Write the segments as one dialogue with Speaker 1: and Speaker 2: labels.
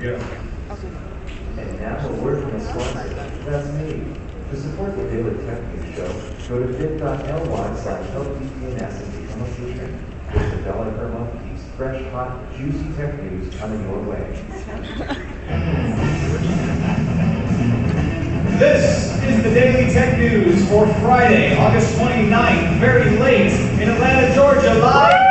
Speaker 1: go.
Speaker 2: And now a word from a sponsor. That's me. To support the Daily Tech News Show, go to bit.ly/helpdpns and become a patron. Just $1 per month keeps fresh, hot, juicy tech news coming your way.
Speaker 1: This is the Daily Tech News for Friday, August 29th, very late in Atlanta, Georgia, live.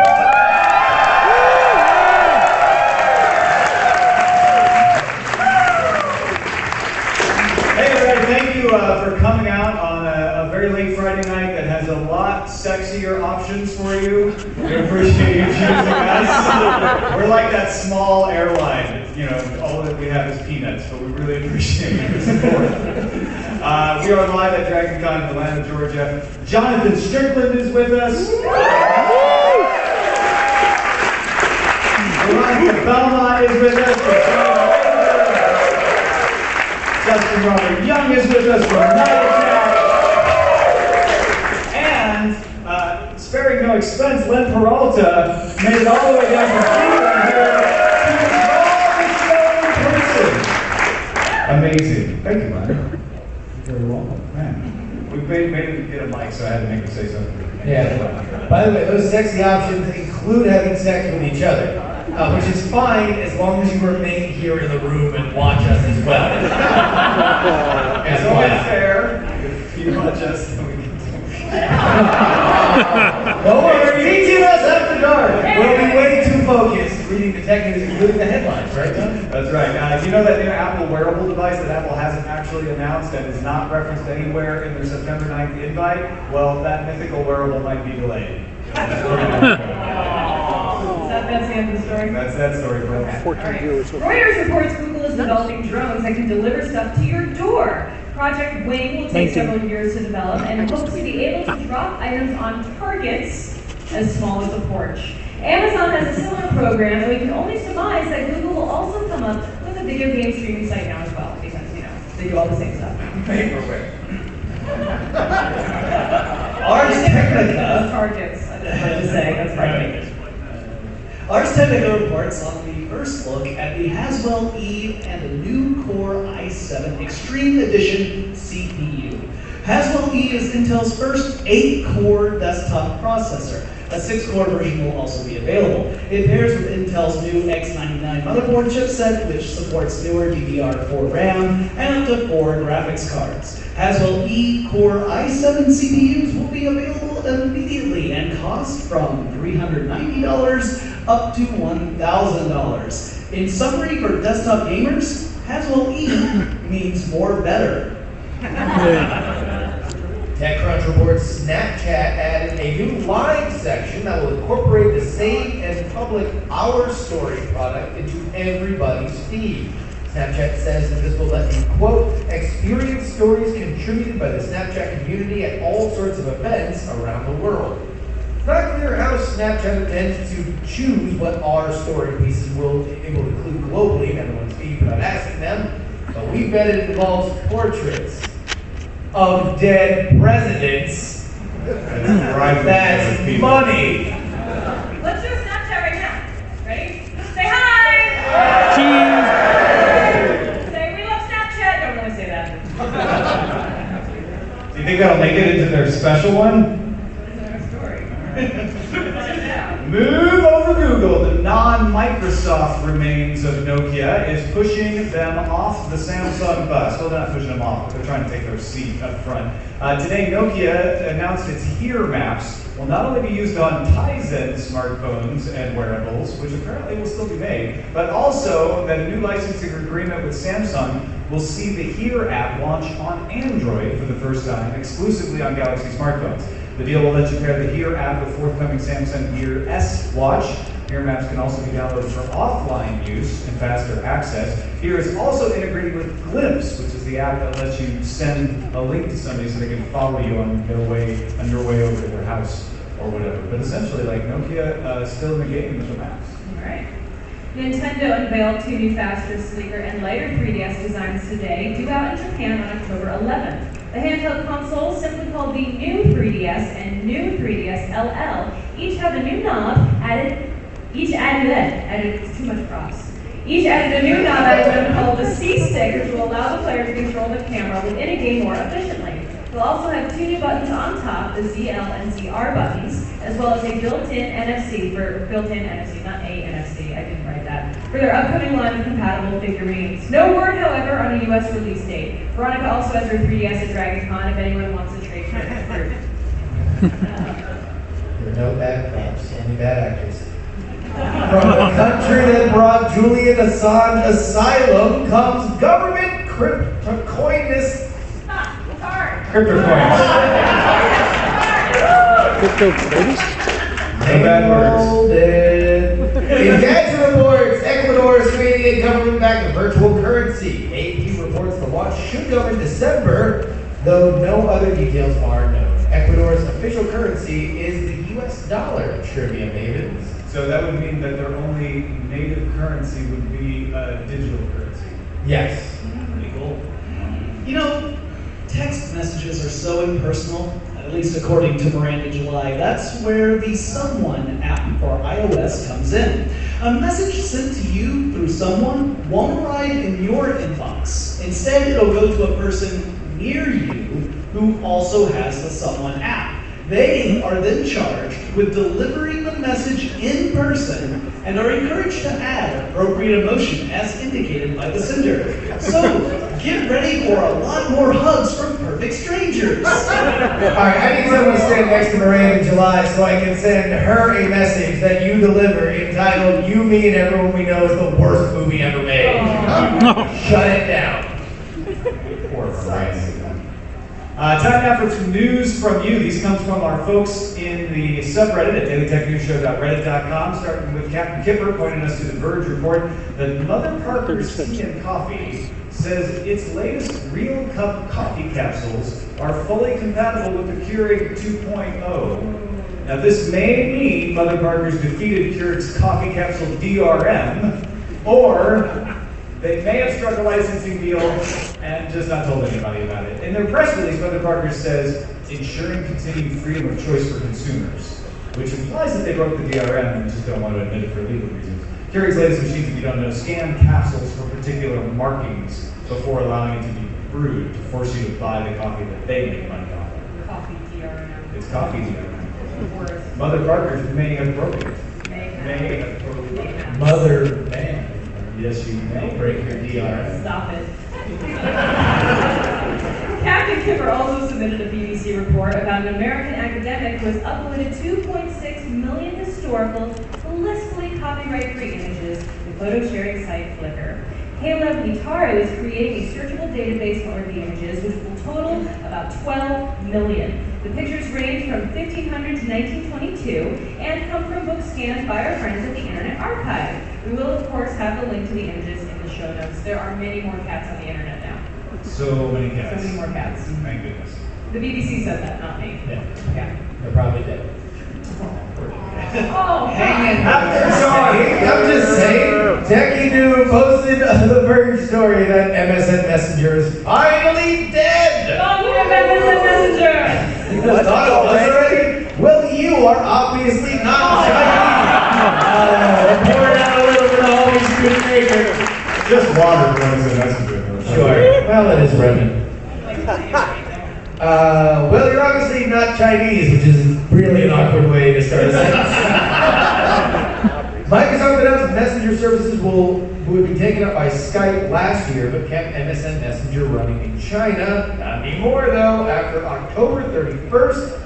Speaker 1: Hey everybody, thank you for coming out on a very late Friday night that has a lot sexier options for you. We appreciate you choosing us. We're like that small airline, all that we have is peanuts, but we really appreciate your support. We are live at DragonCon in Atlanta, Georgia. Jonathan Strickland is with us. Veronica Belmont is with us. Justin Robert Young is with us from Night Attack. And, sparing no expense, Len Peralta made it all the way down from Cleveland here to control the show in person. Amazing. Thank you, Len. You're very welcome. Man, we made him get a mic, so I had to make him say something.
Speaker 3: Yeah. By the way, those sexy options include having sex with each other, which is fine as long as you remain here in the room and watch us as well.
Speaker 1: It's only fair if you watch us, then we can do
Speaker 3: Don't worry, teaching us after dark. We'll be way too focused reading the tech news, including the headlines, right, Tom?
Speaker 1: That's right. You know that new Apple wearable device that Apple hasn't actually announced and is not referenced anywhere in their September 9th invite? Well, that mythical wearable might be delayed.
Speaker 4: That's the end of the story.
Speaker 1: That's that story, bro.
Speaker 4: Reuters reports Google is developing drones that can deliver stuff to your door. Project Wing will take several years to develop and hopes to be able to drop items on targets as small as a porch. Amazon has a similar program, and we can only surmise that Google will also come up with a video game streaming site now as well, because, they do all the same stuff.
Speaker 1: Paperweight.
Speaker 3: Ars Technica.
Speaker 4: Targets, I just wanted to say, that's right.
Speaker 5: Ars Technica reports on the first look at the Haswell E and the new Core i7 Extreme Edition CPU. Haswell E is Intel's first 8-core desktop processor. A 6-core version will also be available. It pairs with Intel's new X99 motherboard chipset, which supports newer DDR4 RAM and up to 4 graphics cards. Haswell E Core i7 CPUs will be available immediately and cost from $390 up to $1,000. In summary, for desktop gamers, Haswell E means more better.
Speaker 3: TechCrunch reports Snapchat added a new live section that will incorporate the Save and Public Our Story product into everybody's feed. Snapchat says that this will let you, quote, experience stories contributed by the Snapchat community at all sorts of events around the world. It's not clear how Snapchat intends to choose what our story pieces it will include globally in everyone's feed without asking them, but we bet it involves portraits of dead presidents. That's money.
Speaker 4: Let's do a Snapchat right now. Ready? Say hi!
Speaker 6: Cheese!
Speaker 4: Say we love Snapchat. Don't really say that.
Speaker 1: Do you think that'll make it into their special one?
Speaker 4: That's another story.
Speaker 1: Move over Google. The non-Microsoft remains of Nokia is pushing them off the Samsung bus. Well, they're not pushing them off, but they're trying to take their seat up front. Today, Nokia announced its Here maps will not only be used on Tizen smartphones and wearables, which apparently will still be made, but also that a new licensing agreement with Samsung will see the Here app launch on Android for the first time, exclusively on Galaxy smartphones. The deal will let you pair the Here app with forthcoming Samsung Gear S watch. Here maps can also be downloaded for offline use and faster access. Here is also integrated with Glimpse, which is the app that lets you send a link to somebody so they can follow you on your way over to their house or whatever. But essentially, like Nokia still in the game with the maps.
Speaker 4: All right. Nintendo unveiled 2 new faster, sleeker, and lighter 3DS designs today, due out in Japan on October 11th. The handheld consoles, simply called the New 3DS and New 3DS LL, each have a new knob added too much props. Each added a new knob item called the C-Stick, which will allow the player to control the camera within a game more efficiently. They'll also have 2 new buttons on top, the ZL and ZR buttons, as well as a built-in NFC, not a NFC, I didn't write that, for their upcoming line of compatible figurines. No word, however, on a US release date. Veronica also has her 3DS at DragonCon if anyone wants to trade for it.
Speaker 3: There are no bad cops, only bad actors. From the country that brought Julian Assange asylum comes government cryptocoinist.
Speaker 4: It's hard.
Speaker 1: Crypto coins.
Speaker 6: Crypto babies?
Speaker 1: No bad words.
Speaker 3: In Gadget reports, Ecuador is creating a government-backed virtual currency. AP reports the launch should go in December, though no other details are known. Ecuador's official currency is the US dollar, trivia mavens.
Speaker 1: So that would mean that their only native currency would be digital currency.
Speaker 3: Yes.
Speaker 5: Pretty cool. You know, text messages are so impersonal, at least according to Miranda July. That's where the Someone app for iOS comes in. A message sent to you through someone won't arrive in your inbox. Instead, it'll go to a person near you who also has the Someone app. They are then charged with delivering the message in person and are encouraged to add appropriate emotion as indicated by the sender. So, get ready for a lot more hugs from perfect strangers.
Speaker 3: All right, I need someone to stand next to Miranda July so I can send her a message that you deliver entitled "You, Me, and Everyone We Know is the worst movie ever made." Shut it down. Poor Miranda.
Speaker 1: Time now for some news from you. These comes from our folks in the subreddit at dailytechnewsshow.reddit.com, starting with Captain Kipper pointing us to the Verge report that Mother Parker's Tea and Coffee says its latest Real Cup coffee capsules are fully compatible with the Keurig 2.0. Now this may mean Mother Parker's defeated Keurig's coffee capsule DRM, or they may have struck a licensing deal and just not told anybody about it. In their press release, Mother Parker says, ensuring continued freedom of choice for consumers, which implies that they broke the DRM and just don't want to admit it for legal reasons. Keurig's latest machines, if you don't know, scan capsules for particular markings before allowing it to be brewed to force you to buy the coffee that they make money off of.
Speaker 4: Coffee DRM.
Speaker 1: It's coffee DRM.
Speaker 4: Words.
Speaker 1: Mother Parker's may have broken it.
Speaker 4: May
Speaker 1: May have broken it.
Speaker 3: Mother man.
Speaker 1: Yes, you may break your DRM.
Speaker 4: Stop it. Captain Kipper also submitted a BBC report about an American academic who has uploaded 2.6 million historical, blissfully copyright-free images to photo-sharing site Flickr. Caleb Itaro is creating a searchable database for the images, which will total about 12 million. The pictures range from 1500 to 1922 and come from books scanned by our friends at the Internet Archive. We will, of course, have the link to the images in the show notes. There are many more cats on the internet now.
Speaker 1: So many cats.
Speaker 4: So many more cats.
Speaker 1: Thank goodness.
Speaker 4: The BBC said that, not me.
Speaker 3: Yeah. They're probably dead.
Speaker 4: Oh,
Speaker 3: I'm just saying, Jackie New posted the Verge story that MSN Messenger is finally dead.
Speaker 4: oh, you have MSN Messenger.
Speaker 3: You just thought it was already? Well, you are obviously not Jackie. Pour it out a little bit of holy spirit maker.
Speaker 1: Just water runs a messenger.
Speaker 3: Sure. Well, it is Reverend. Well, you're obviously not Chinese, which is really an awkward way to start a sentence. Microsoft announced Messenger services would be taken up by Skype last year, but kept MSN Messenger running in China. Not anymore, though. After October 31st,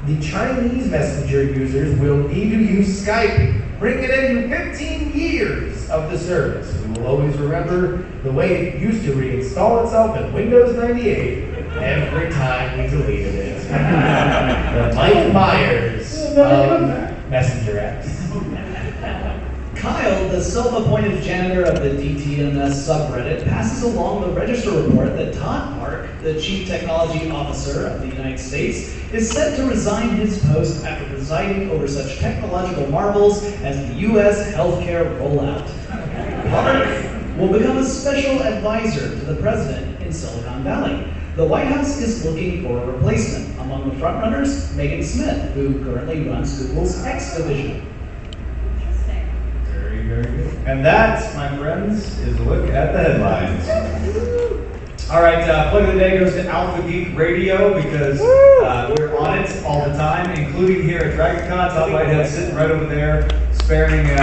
Speaker 3: the Chinese Messenger users will need to use Skype, bringing it into 15 years of the service. We will always remember the way it used to reinstall itself in Windows 98 every time we deleted it. The Mike Myers of Messenger apps.
Speaker 5: Kyle, the self-appointed janitor of the DTMS subreddit, passes along the Register report that Todd Park, the Chief Technology Officer of the United States, is set to resign his post after presiding over such technological marvels as the U.S. healthcare rollout. Park will become a special advisor to the president in Silicon Valley. The White House is looking for a replacement. Among the frontrunners, Megan Smith, who currently runs Google's X division.
Speaker 4: Interesting.
Speaker 1: Very, very good. And that, my friends, is a look at the headlines. All right, plug of the day goes to Alpha Geek Radio because we're on it all the time, including here at DragonCon. Tom Whitehead sitting right over there, sparing no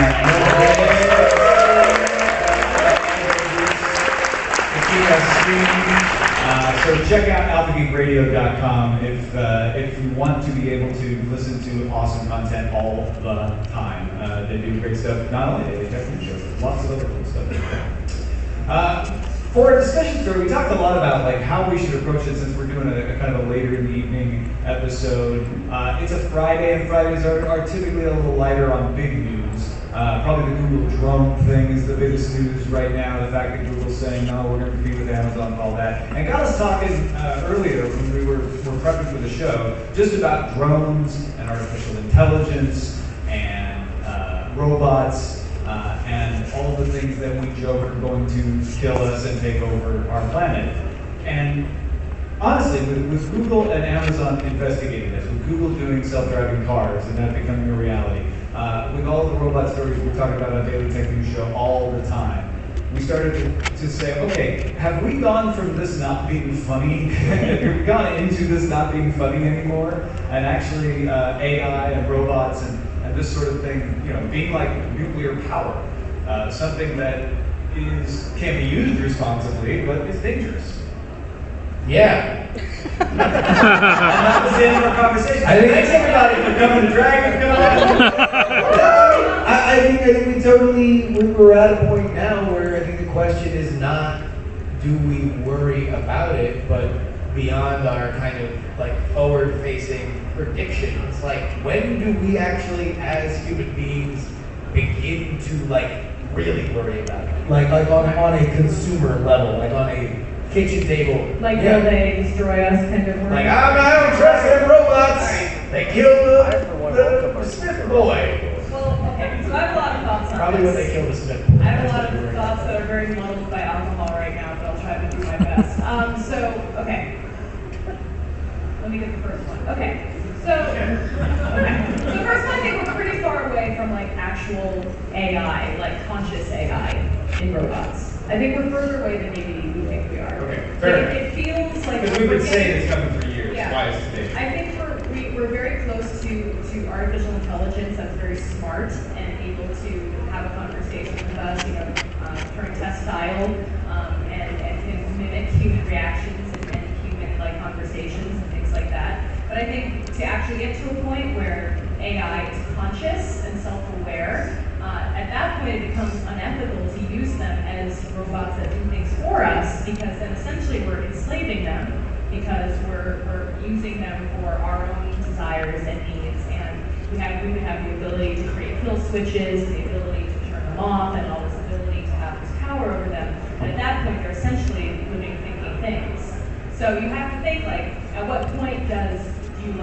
Speaker 1: so check out alphageekradio.com if you want to be able to listen to awesome content all the time. They do great stuff. Not only do they tech news shows, but lots of other cool stuff. For our discussion story, we talked a lot about like how we should approach it since we're doing a kind of a later in the evening episode. It's a Friday, and Fridays are typically a little lighter on big news. Probably the Google drone thing is the biggest news right now. The fact that Google's saying, no, we're going to compete with Amazon and all that. And got us talking earlier when we were prepping for the show, just about drones and artificial intelligence and robots and all the things that we joke are going to kill us and take over our planet. And honestly, with Google and Amazon investigating this, with Google doing self-driving cars and that becoming a reality, with all the robot stories we're talking about on Daily Tech News Show all the time, we started to say, okay, have we gone from this not being funny, have we gone into this not being funny anymore, and actually AI and robots and this sort of thing, being like nuclear power, something that can be used responsibly, but is dangerous.
Speaker 3: Yeah.
Speaker 1: And that was the end of our conversation. Thanks everybody for coming to DragonCon.
Speaker 3: I think we're at a point now where I think the question is not do we worry about it, but beyond our kind of like forward-facing predictions, like when do we actually as human beings begin to like really worry about it? Like on a consumer level, like on a kitchen table.
Speaker 4: Like, will they destroy us kind of worry?
Speaker 3: Like, I don't trust them robots. They killed the Smith boy.
Speaker 4: Well, okay, so I have a lot of thoughts on
Speaker 3: Probably
Speaker 4: this.
Speaker 3: when they killed the Smith boy.
Speaker 4: I have a lot of thoughts that are very muddled by alcohol right now, but I'll try to do my best. Okay. Let me get the first one. Okay. So the first one, I think we're pretty far away from like actual AI, like conscious AI in robots. I think we're further away than maybe we think we are.
Speaker 1: Okay, fair enough.
Speaker 4: It feels like
Speaker 1: Because we've been saying it's coming for years.
Speaker 4: Yeah.
Speaker 1: Why is it today?
Speaker 4: I think we're very close to artificial intelligence that's very smart and able to have a conversation with us, Turing test style, and can mimic human reactions and human-like conversations and things like that. But I think to actually get to a point where AI is conscious and self-aware, at that point it becomes unethical to use them as robots that do things for us, because then essentially we're enslaving them, because we're using them for our own desires and needs, and we would have the ability to create kill switches, the ability to turn them off, and all this ability to have this power over them. And at that point, they're essentially living, thinking things. So you have to think, like, at what point do you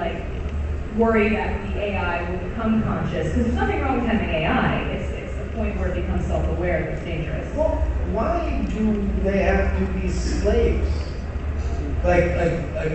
Speaker 4: worry that the AI will become conscious? Because there's nothing wrong with having AI. It's the point where it becomes self-aware that's dangerous.
Speaker 3: Well, why do they have to be slaves? Like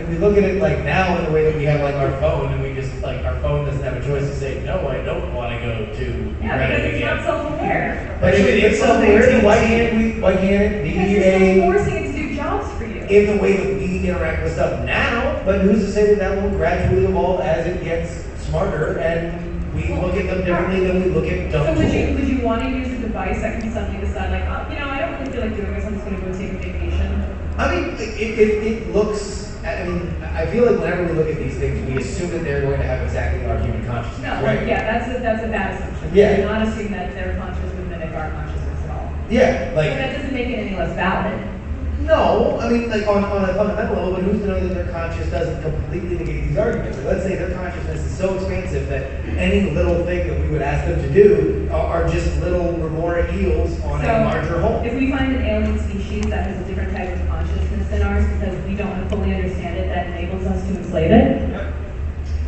Speaker 3: we look at it like now in the way that we have like our phone, and we just like our phone doesn't have a choice to say no, I don't want to go to Reddit
Speaker 4: Because it's not self-aware.
Speaker 3: But if it's self-aware, then why can't it be
Speaker 4: Because you're still forcing it to do jobs for you.
Speaker 3: in the way that we interact with stuff now? But who's to say that will gradually evolve as it gets smarter and we look at them differently than we look at dumb
Speaker 4: So would
Speaker 3: tools?
Speaker 4: you want to use a device that can suddenly decide like, I don't really feel like doing this, I'm just going to go take a vacation?
Speaker 3: I mean, it looks. I mean, I feel like whenever we look at these things, we assume that they're going to have exactly our human consciousness,
Speaker 4: No,
Speaker 3: right?
Speaker 4: yeah, that's a bad assumption.
Speaker 3: Yeah.
Speaker 4: Do not assume that their conscious would mimic our consciousness at all.
Speaker 3: Yeah,
Speaker 4: But
Speaker 3: like
Speaker 4: that doesn't make it any less valid.
Speaker 3: no. I mean, like on a fundamental level, but who's to know that their conscious doesn't completely negate these arguments? Like, let's say their consciousness is so expansive that any little thing that we would ask them to do are just little remora eels on a larger whole.
Speaker 4: If we find an alien species that has a different type of consciousness than ours because we don't fully understand it, that enables us to enslave it?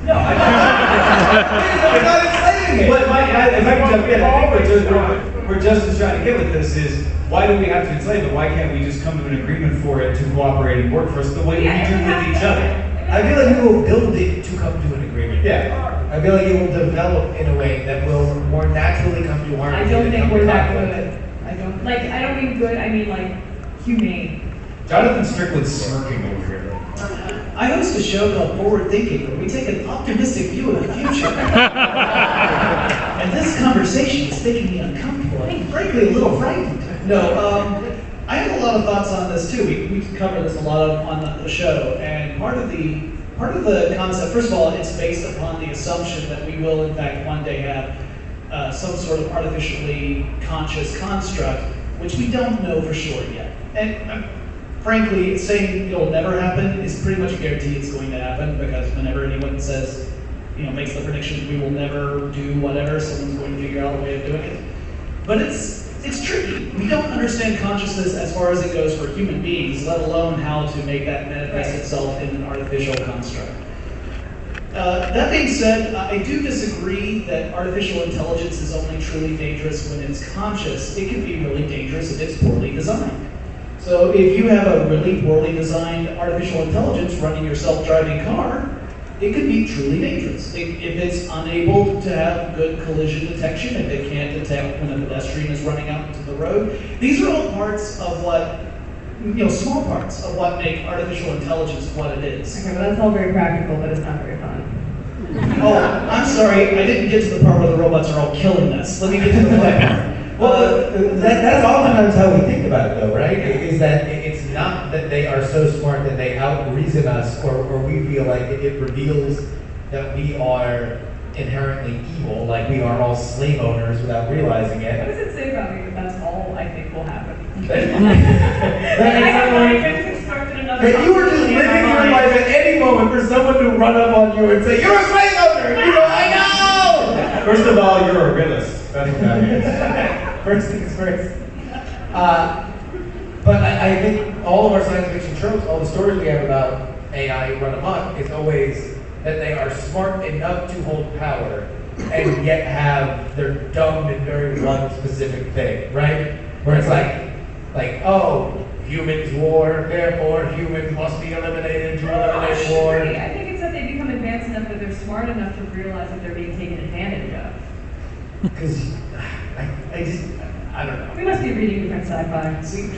Speaker 1: No,
Speaker 3: I'm not enslaving it.
Speaker 1: But if I can jump in, I think where Justin's trying to get with this is, why do we have to enslave it? Why can't we just come to an agreement for it to cooperate and work for us the way we do with each other?
Speaker 3: I feel like we will build it to come to an agreement.
Speaker 1: Yeah.
Speaker 3: I feel like it will develop in a way that will more naturally come to harm.
Speaker 4: I don't think we're that good. I don't mean good, I mean like humane.
Speaker 1: Jonathan Strickland's smirking over here.
Speaker 5: I host a show called Forward Thinking, where we take an optimistic view of the future. And this conversation is making me uncomfortable and frankly a little frightened. No, I have a lot of thoughts on this too. We cover this a lot on the show, and part of the concept, first of all, it's based upon the assumption that we will in fact one day have some sort of artificially conscious construct, which we don't know for sure yet. And frankly, saying it'll never happen is pretty much a guarantee it's going to happen, because whenever anyone says, makes the prediction we will never do whatever, someone's going to figure out a way of doing it. But it's tricky. We don't understand consciousness as far as it goes for human beings, let alone how to make that manifest itself in an artificial construct. That being said, I do disagree that artificial intelligence is only truly dangerous when it's conscious. It can be really dangerous if it's poorly designed. So if you have a really poorly designed artificial intelligence running your self-driving car, it could be truly dangerous. If it's unable to have good collision detection, if it can't detect when a pedestrian is running out into the road, these are all parts of what, small parts of what make artificial intelligence what it is.
Speaker 4: Okay, well that's all very practical, but it's not very fun.
Speaker 5: Oh, I'm sorry, I didn't get to the part where the robots are all killing us. Let me get to the fun part.
Speaker 3: Well, that's oftentimes how we think about it, though, right? Is that it's not that they are so smart that they out-reason us, or we feel like it reveals that we are inherently evil, like we are all slave owners without realizing
Speaker 4: What
Speaker 3: it.
Speaker 4: does it say about me that that's all I think will happen?
Speaker 3: That you were just living your life at any moment for someone to run up on you and say, "You're a slave owner!" And you go, "I know!"
Speaker 1: First of all, you're a realist. That's what that means.
Speaker 3: First things first. But I think all of our science fiction tropes, all the stories we have about AI run amok, is always that they are smart enough to hold power and yet they're dumb in very one specific thing, right? Where it's like, oh, humans war, therefore humans must be eliminated to eliminate war.
Speaker 4: I think it's that they become advanced enough that they're smart enough to realize that they're being taken advantage of.
Speaker 3: Because I don't know.
Speaker 4: We must be reading different sci-fi.
Speaker 3: See,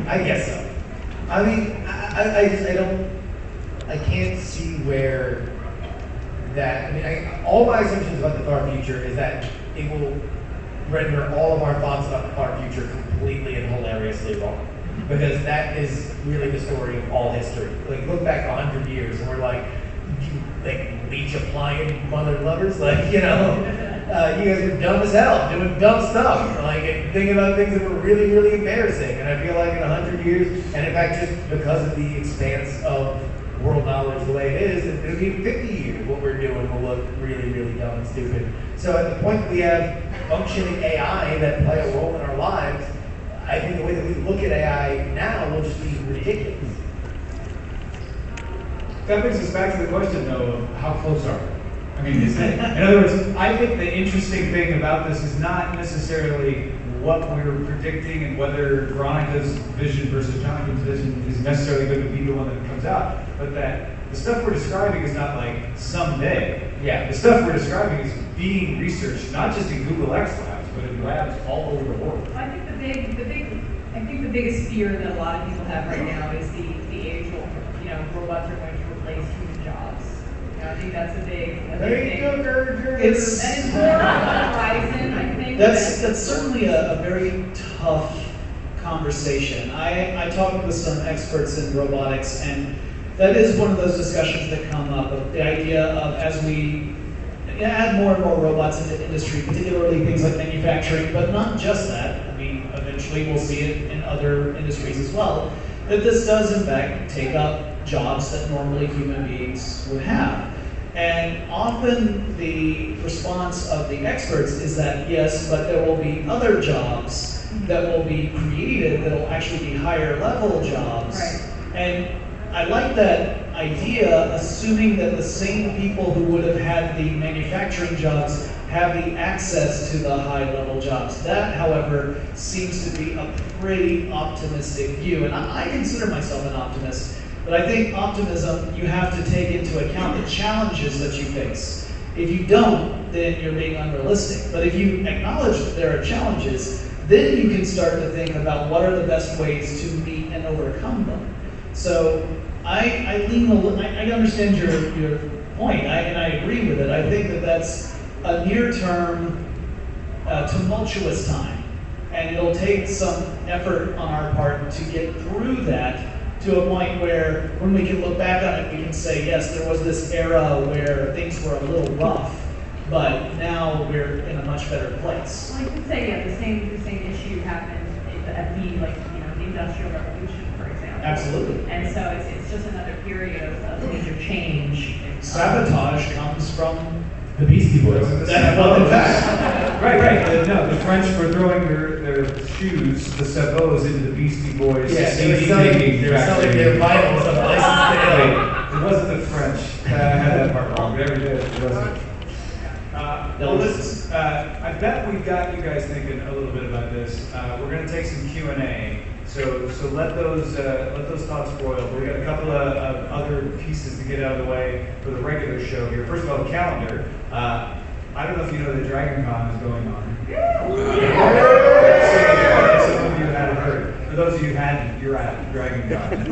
Speaker 3: I guess so. I mean, I can't see where that, all my assumptions about the far future is that it will render all of our thoughts about the far future completely and hilariously wrong. Because that is really the story of all history. Like, look back 100 years and we're like leech applying mother lovers, you guys are dumb as hell, doing dumb stuff, and thinking about things that were really, really embarrassing. And I feel like in 100 years, and in fact, just because of the expanse of world knowledge the way it is, it'll be 50 years, what we're doing will look really, really dumb and stupid. So at the point that we have functioning AI that play a role in our lives, I think the way that we look at AI now will just be ridiculous.
Speaker 1: That brings us back to the question, though, of how close are we? In other words, I think the interesting thing about this is not necessarily what we're predicting and whether Veronica's vision versus Jonathan's vision is necessarily going to be the one that comes out, but that the stuff we're describing is not like someday.
Speaker 3: Yeah.
Speaker 1: The stuff we're describing is being researched, not just in Google X labs, but in labs all over the world.
Speaker 4: I think the biggest fear that a lot of people have right now is the age where robots are going to replace human jobs. I think that's a big thing.
Speaker 5: It's
Speaker 4: and it's more on the horizon, I think.
Speaker 5: That's certainly a very tough conversation. I talked with some experts in robotics, and that is one of those discussions that come up, of the idea of as we add more and more robots into industry, particularly things like manufacturing, but not just that. Eventually we'll see it in other industries as well, that this does in fact take up jobs that normally human beings would have. And often the response of the experts is that yes, but there will be other jobs that will be created that will actually be higher level jobs.
Speaker 4: Right.
Speaker 5: And I like that idea, assuming that the same people who would have had the manufacturing jobs have the access to the high level jobs. That, however, seems to be a pretty optimistic view. And I consider myself an optimist. But I think optimism, you have to take into account the challenges that you face. If you don't, then you're being unrealistic. But if you acknowledge that there are challenges, then you can start to think about what are the best ways to meet and overcome them. So I understand your point, and I agree with it. I think that that's a near-term, tumultuous time, and it'll take some effort on our part to get through that to a point where when we can look back on it, we can say, yes, there was this era where things were a little rough, but now we're in a much better place.
Speaker 4: Well, I could say, yeah, the same issue happened at the Industrial Revolution, for example.
Speaker 5: Absolutely.
Speaker 4: And so it's just another period of major change.
Speaker 5: Sabotage comes from
Speaker 3: The Beastie Boys.
Speaker 1: Right. The French were throwing their shoes, the sabots, into the Beastie Boys.
Speaker 3: Yeah,
Speaker 1: CD
Speaker 3: they were
Speaker 1: making
Speaker 3: selling
Speaker 1: factory.
Speaker 3: their vinyls on license to
Speaker 1: Wait,
Speaker 3: ill.
Speaker 1: it wasn't the French. I had that part wrong. Whatever it is, it wasn't. Well, listen, I bet we got you guys thinking a little bit about this. We're going to take some Q&A. So let those thoughts boil. We got a couple of other pieces to get out of the way for the regular show here. First of all, the calendar. I don't know if you know that DragonCon is going on. Some of you hadn't heard. For those of you who hadn't, you're at DragonCon.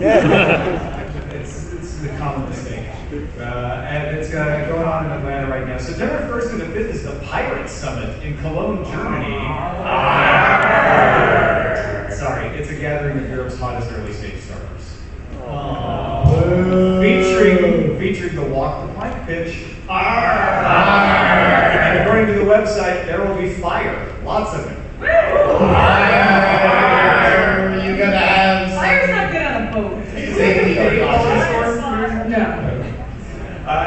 Speaker 1: It's the common mistake. And it's going on in Atlanta right now. September 1st to the 5th is the Pirate Summit in Cologne, Germany. Sorry, it's a gathering of Europe's hottest early stage startups. Featuring the walk the plank pitch. And according to the website, there will be fire. Lots of it.
Speaker 3: You're gonna have
Speaker 4: Fire's not good on a boat.
Speaker 3: safety precautions.
Speaker 4: No.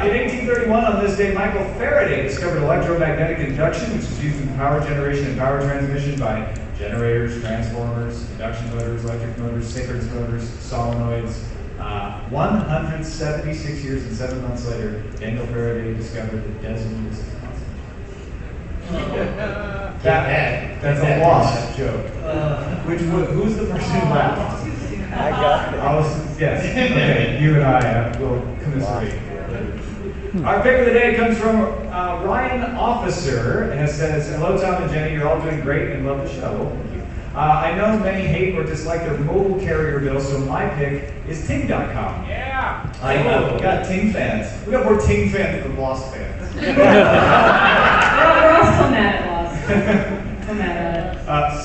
Speaker 1: In 1831, on this day, Michael Faraday discovered electromagnetic induction, which is used in power generation and power transmission by generators, transformers, induction motors, electric motors, synchronous motors, solenoids. 176 years and 7 months later, Daniel Faraday discovered the decimal constant. That's a lost joke. Who's the person who laughed?
Speaker 2: I got it.
Speaker 1: Yes. Okay, you and I will commiserate. Our pick of the day comes from Ryan Officer, and it says, "Hello, Tom and Jenny. You're all doing great and love the show." Well, thank you. I know many hate or dislike their mobile carrier bill, so my pick is Ting.com.
Speaker 6: Yeah.
Speaker 1: I know. We got Ting fans. We got more Ting fans than Lost fans.
Speaker 4: We're all still mad at Lost. Still mad at it.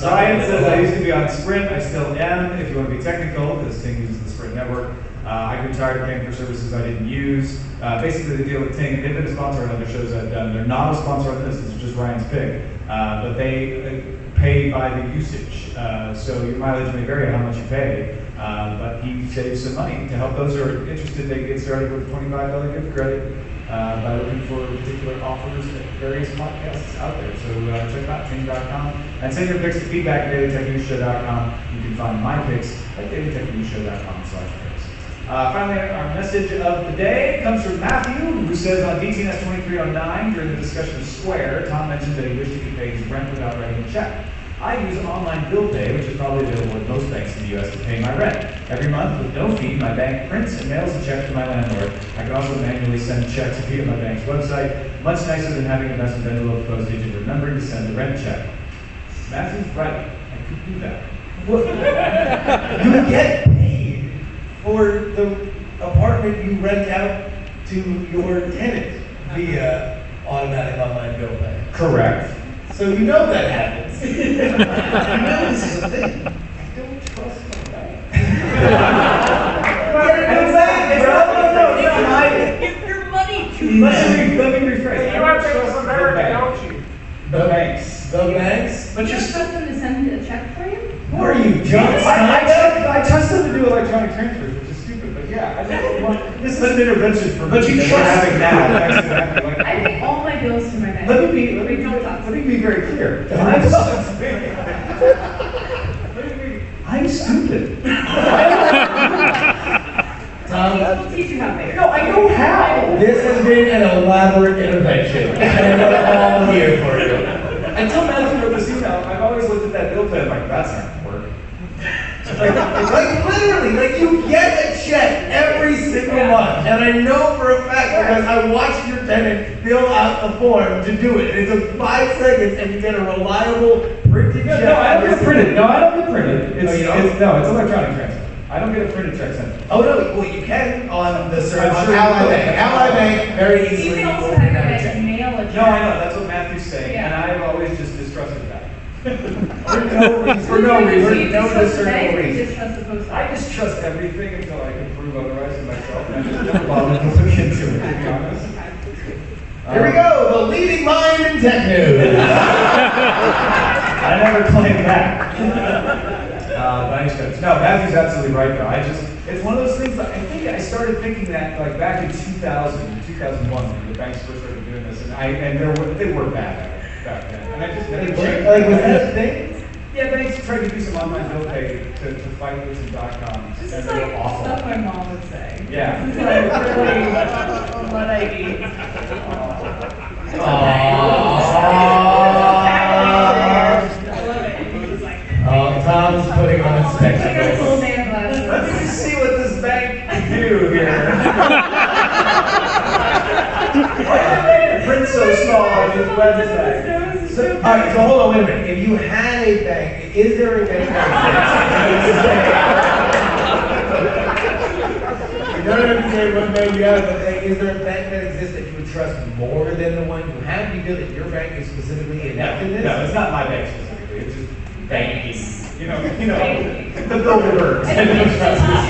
Speaker 1: Ryan says, "I used to be on Sprint. I still am. If you want to be technical, because Ting uses the Sprint network. I grew tired of paying for services I didn't use. Basically, the deal with Ting, they've been a sponsor on other shows I've done. They're not a sponsor on this. This is just Ryan's pick. But they pay by the usage. So your mileage may vary on how much you pay. But he saves some money. To help those who are interested, they get started with a $25 gift credit by looking for particular offers at various podcasts out there. So check out Ting.com and send your picks to feedback@dailytechnewsshow.com. You can find my picks at dailytechnewsshow.com/picks. Finally, our message of the day comes from Matthew, who says on DTNS 2309 during the discussion of Square, Tom mentioned that he wished he could pay his rent without writing a check. I use online bill pay, which is probably available at most banks in the U.S. to pay my rent. Every month, with no fee, my bank prints and mails a check to my landlord. I can also manually send checks via my bank's website. Much nicer than having a mess of envelope postage and remembering to send the rent check. Matthew's right. I could do that.
Speaker 3: You get paid for the apartment you rent out to your tenant via automatic online bill pay.
Speaker 1: Correct.
Speaker 3: So you know that happens. You know this is a thing.
Speaker 1: I don't trust my bank.
Speaker 4: Give your money to
Speaker 1: Let me rephrase.
Speaker 6: You have to some Merritt, don't you?
Speaker 1: The banks.
Speaker 3: The banks?
Speaker 4: But you're trust them to send a check for you?
Speaker 3: Who are you, John
Speaker 1: I trust them to do electronic transfers, which is stupid, but yeah, I don't want, this is an intervention for
Speaker 3: But you
Speaker 1: me that
Speaker 3: trust-
Speaker 1: we're having now. Thanks to that, like-
Speaker 4: I pay all my bills to my bank.
Speaker 1: Let me
Speaker 4: We don't talk.
Speaker 1: be very clear. I'm stupid.
Speaker 3: Tom,
Speaker 4: We'll teach you how to pay.
Speaker 1: No, I know how.
Speaker 3: this has been an elaborate intervention, and we're all here for you.
Speaker 1: Until Matthew wrote this email, I've always looked at that bill pay, I'm like, that's not gonna work.
Speaker 3: Like literally, like you get a check every single month, and I know for a fact because I watched your tenant fill out the form to do it. It took 5 seconds, and you get a reliable printed check.
Speaker 1: No, I don't get printed. No, I don't get printed.
Speaker 3: Oh, you don't?
Speaker 1: It's electronic transfer. I don't get a printed check sent.
Speaker 3: Oh no, well you can on the service.
Speaker 1: I'm sure you
Speaker 3: Ally
Speaker 1: will.
Speaker 3: Bank. Ally Bank, very
Speaker 4: You
Speaker 3: easily.
Speaker 4: can also
Speaker 3: will
Speaker 4: have your
Speaker 3: have a
Speaker 4: guys'
Speaker 3: check.
Speaker 4: mail address.
Speaker 1: No, I know, that's what Matthew's saying,
Speaker 4: Yeah.
Speaker 1: and I've always just distrusted that.
Speaker 3: For no reason,
Speaker 4: You
Speaker 3: no
Speaker 4: distrust the bank,
Speaker 3: discernible
Speaker 4: or you
Speaker 3: reason.
Speaker 4: distrust the post
Speaker 1: I
Speaker 4: office?
Speaker 1: just trust everything until I can prove otherwise to myself, and I just never bother to look into it, to be honest.
Speaker 3: Here we go, the leading mind in tech news.
Speaker 1: I never claimed that. But I just no, Matthew's absolutely right though. It's one of those things that I think I started thinking that like back in 2000, 2001 when the banks first started doing this, and they were bad at it back then. And I just never changed.
Speaker 3: Like, was that a thing?
Speaker 1: Yeah, banks tried to do some online bill pay to fight with some .coms,
Speaker 4: This
Speaker 1: and
Speaker 4: is
Speaker 1: they were
Speaker 4: like
Speaker 1: awful.
Speaker 4: stuff my mom would say.
Speaker 1: Yeah.
Speaker 4: This is like really what I eat.
Speaker 3: Oh, Tom's putting on his spectacles.
Speaker 1: Let me see what this bank can do here. Why did they print so small on this website?
Speaker 3: So, all right, so hold on, wait a minute. If you had a bank, is there a bank that exists? You don't have to say what bank you have, but like, is there a bank that exists that you would trust more than the one you have? Do you feel that your bank is specifically inept in this?
Speaker 1: No, it's not my bank specifically. It's just banking. You know, the Bilderbergs. I don't trust this.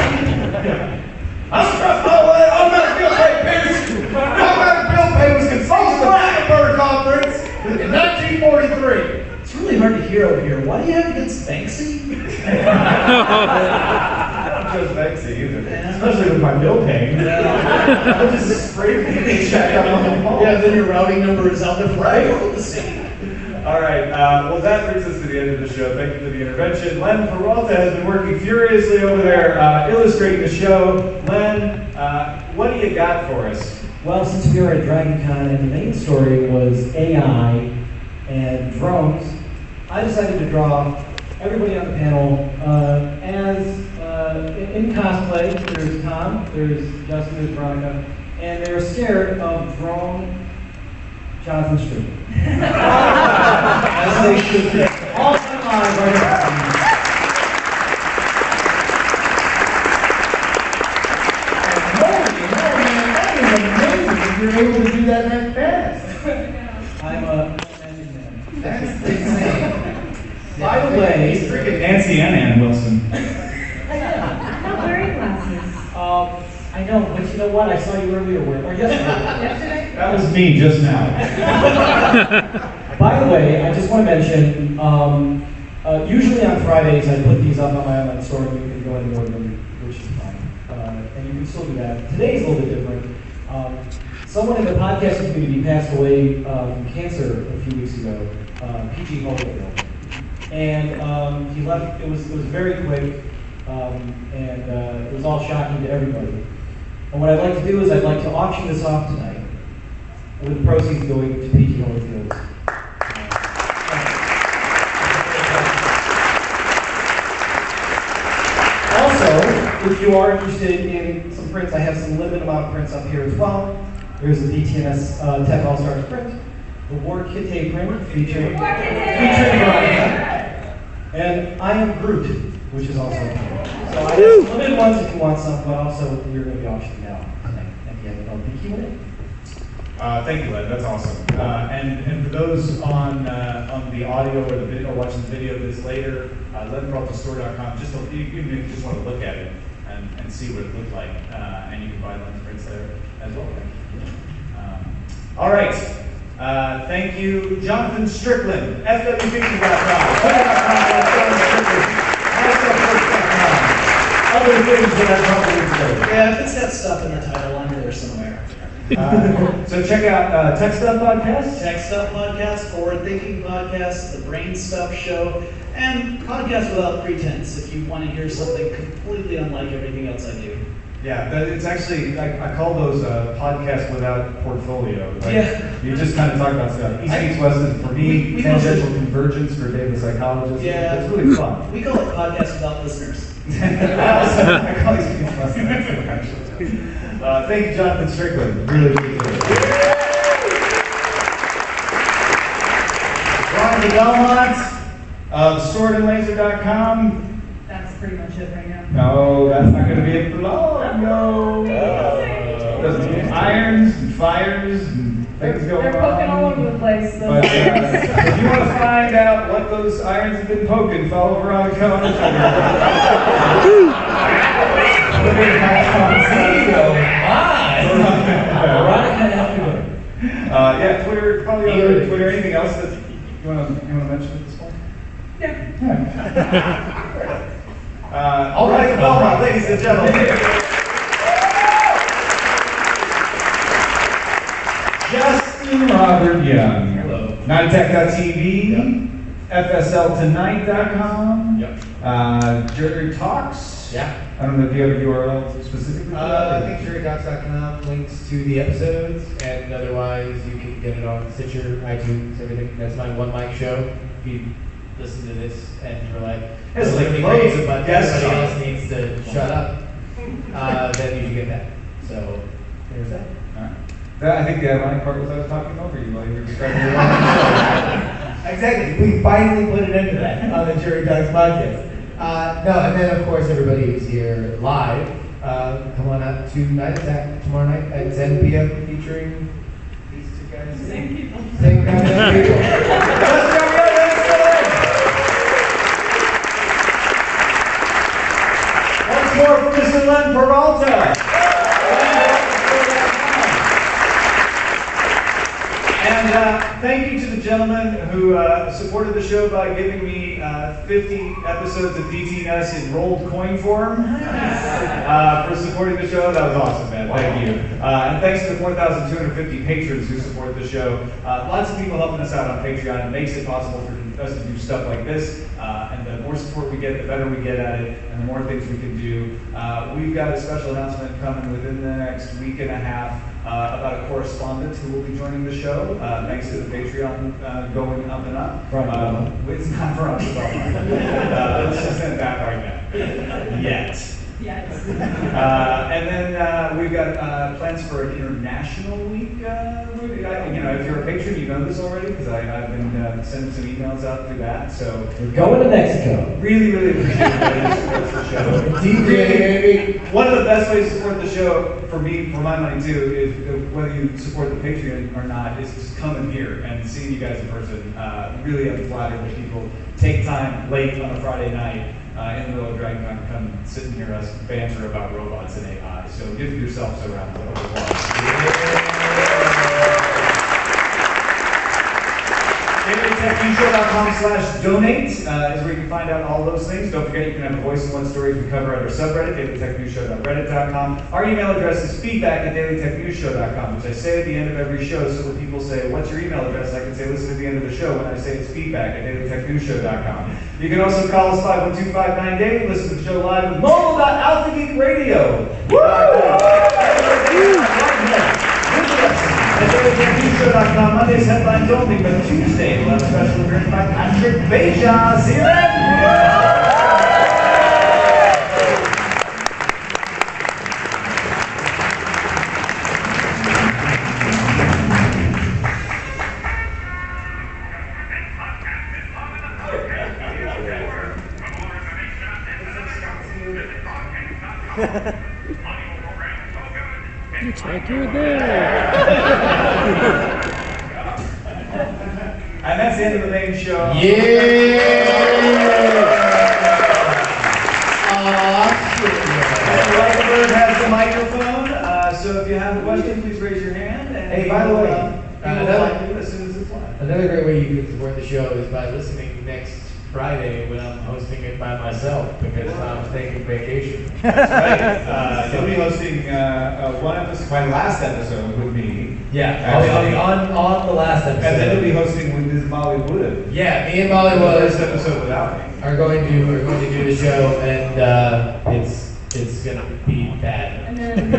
Speaker 1: I don't trust all that automatic bill pay pays. Automatic bill pay was controlled at the Bilderberg conference in 1943.
Speaker 5: It's really hard to hear over here. Why do you have against Banksy?
Speaker 1: I don't trust Banksy either, especially with my bill paying. I'll just spray the check up on the wall.
Speaker 5: Yeah, then your routing number is out there for everyone to see.
Speaker 1: All right, well that brings us to the end of the show. Thank you for the intervention. Len Peralta has been working furiously over there illustrating the show. Len, what do you got for us?
Speaker 7: Well, since we are at DragonCon and the main story was AI and drones, I decided to draw everybody on the panel as in cosplay. There's Tom, there's Justin, there's Veronica, and they're scared of drone Jonathan Street. As they should be. All time live right now.
Speaker 3: You're able to do that that fast.
Speaker 7: I'm a magic man.
Speaker 3: That's insane.
Speaker 7: By the way,
Speaker 1: He's freaking Nancy and Ann Wilson.
Speaker 4: I'm not wearing glasses.
Speaker 7: I know, but you know what? I saw you earlier, or yesterday.
Speaker 4: Yesterday?
Speaker 1: That was me just now.
Speaker 7: By the way, I just want to mention, usually on Fridays I put these up on my online store and you can go ahead and order them, which is fine. And you can still do that. Today's a little bit different. Someone in the podcasting community passed away from cancer a few weeks ago, PG Holyfield. And he left, it was very quick, and it was all shocking to everybody. And what I'd like to do is I'd like to auction this off tonight, with the proceeds going to PG Holyfield. Also, if you are interested in some prints, I have some limited amount of prints up here as well. There's the DTNS Tech All-Stars print, the War Kite print featuring Veronica, and I Am Groot, which is also a print. So I have some limited ones if you want some, but also we're going to be auctioning out tonight at the end of the Q&A.
Speaker 1: Thank you, Len. That's awesome. And for those on the audio or the video, or watching the video of this later, lenperaltastore.com. Just even if you just want to look at it and see what it looked like, and you can buy Len's prints there as well. All right. Thank you, Jonathan Strickland, FWPictures.com, other things that I probably say.
Speaker 5: Yeah, if it's got stuff in the title, I'm there somewhere.
Speaker 1: So check out Tech Stuff Podcast.
Speaker 5: Tech Stuff Podcast, Forward Thinking Podcast, The Brain Stuff Show, and Podcast Without Pretense if you want to hear something completely unlike everything else I do.
Speaker 1: Yeah, it's actually, I call those podcasts without portfolio. Like,
Speaker 5: Yeah.
Speaker 1: You just kind of talk about stuff. East meets West is for me,
Speaker 5: we
Speaker 1: tangential
Speaker 5: mostly-
Speaker 1: convergence for Dave the psychologist.
Speaker 5: Yeah.
Speaker 1: It's really fun.
Speaker 5: We call it podcast without listeners.
Speaker 1: I call East meets West actually. Thank you, Jonathan Strickland. Really appreciate it. Ron the Belmont of swordandlaser.com.
Speaker 4: That's pretty much it right now.
Speaker 1: No, that's not going to be it for long. No. There's irons and fires and things going
Speaker 4: They're poking all
Speaker 1: on.
Speaker 4: over the place. So
Speaker 1: But if you want to find out what those irons have been poking, follow Veronica on yeah, Twitter, probably on Twitter. Anything else that you want to mention at this point? Yeah. All right, Belmont, ladies and gentlemen. Justin Robert Young.
Speaker 3: Hello.
Speaker 1: Nintech.tv, FSLTonight.com.
Speaker 3: Yep.
Speaker 1: Jerry Talks.
Speaker 3: Yeah.
Speaker 1: I don't know if you have a URL specifically for that.
Speaker 3: I think SherryDocs.com links to the episodes, and otherwise you can get it on Stitcher, iTunes, everything. That's my one mic show. If you listen to this and you're like,
Speaker 1: It's like
Speaker 3: "Literally
Speaker 1: loads
Speaker 3: crazy,
Speaker 1: of
Speaker 3: but
Speaker 1: guests
Speaker 3: everybody
Speaker 1: on.
Speaker 3: else needs to shut up, then you should get that. So there's that.
Speaker 1: Alright. I think the ironic part was I was talking over you while you were describing your life.
Speaker 3: Exactly. We finally put an end to that on the Jury Dogs podcast. No, and then of course everybody who's here live, come on out to Night Attack tomorrow night at 10 p.m. featuring these two guys.
Speaker 4: Same people.
Speaker 3: Same kind of people.
Speaker 1: Once more from Mr. Len Peralta. And thank you to the gentleman who supported the show by giving me 50 episodes of DTNS in rolled coin form for supporting the show. That was awesome, man. Thank you. And thanks to the 4,250 patrons who support the show. Lots of people helping us out on Patreon. It makes it possible for us to do stuff like this. And the more support we get, the better we get at it, and the more things we can do. We've got a special announcement coming within the next week and a half about a correspondent who will be joining the show, thanks to the Patreon going up and up. It's not for us, let's just end that right now. Yet.
Speaker 4: Yes.
Speaker 1: And then we've got plans for an international week. If you're a patron, you know this already because I've been sending some emails out through that. So
Speaker 7: We're going to Mexico.
Speaker 1: really appreciate everybody who supports the show.
Speaker 3: baby.
Speaker 1: One of the best ways to support the show, for me, for my money too, is whether you support the Patreon or not, is just coming here and seeing you guys in person. Really, I'm flattered that people take time late on a Friday night in the middle of DragonCon to come sit and hear us banter about robots and AI. So give yourselves a round of applause. DailyTechNewsShow.com/donate is where you can find out all those things. Don't forget you can have a voice in what stories we cover at our subreddit, DailyTechNewsShow.reddit.com. Our email address is feedback@DailyTechNewsShow.com, which I say at the end of every show, so when people say, what's your email address? I can say, listen at the end of the show when I say it's feedback@DailyTechNewsShow.com. You can also call us 512-59-DAILY, listen to the show live with mobile.alphageekradio. At DailyTechNewsShow.com, Monday's headlines only, but Tuesday we'll have a special appearance by Patrick Beja. See you then!
Speaker 8: Looks like you're there.
Speaker 1: And that's the end of the main show. Bird has the microphone, so if you have a question, please raise your hand. And
Speaker 3: Hey, by the way,
Speaker 1: as soon as it's live.
Speaker 3: Another great way you can support the show is by listening next Friday when I'm hosting it by myself because I'm taking vacation.
Speaker 1: That's right. You'll be hosting one episode, my last episode with me.
Speaker 3: Yeah, I'll be on the last episode.
Speaker 1: And then you'll be hosting with Ms. Molly Wood.
Speaker 3: Yeah, me and
Speaker 1: The
Speaker 3: Bollywood
Speaker 1: first episode without me.
Speaker 3: are going to do the show, and is gonna be bad.
Speaker 4: And then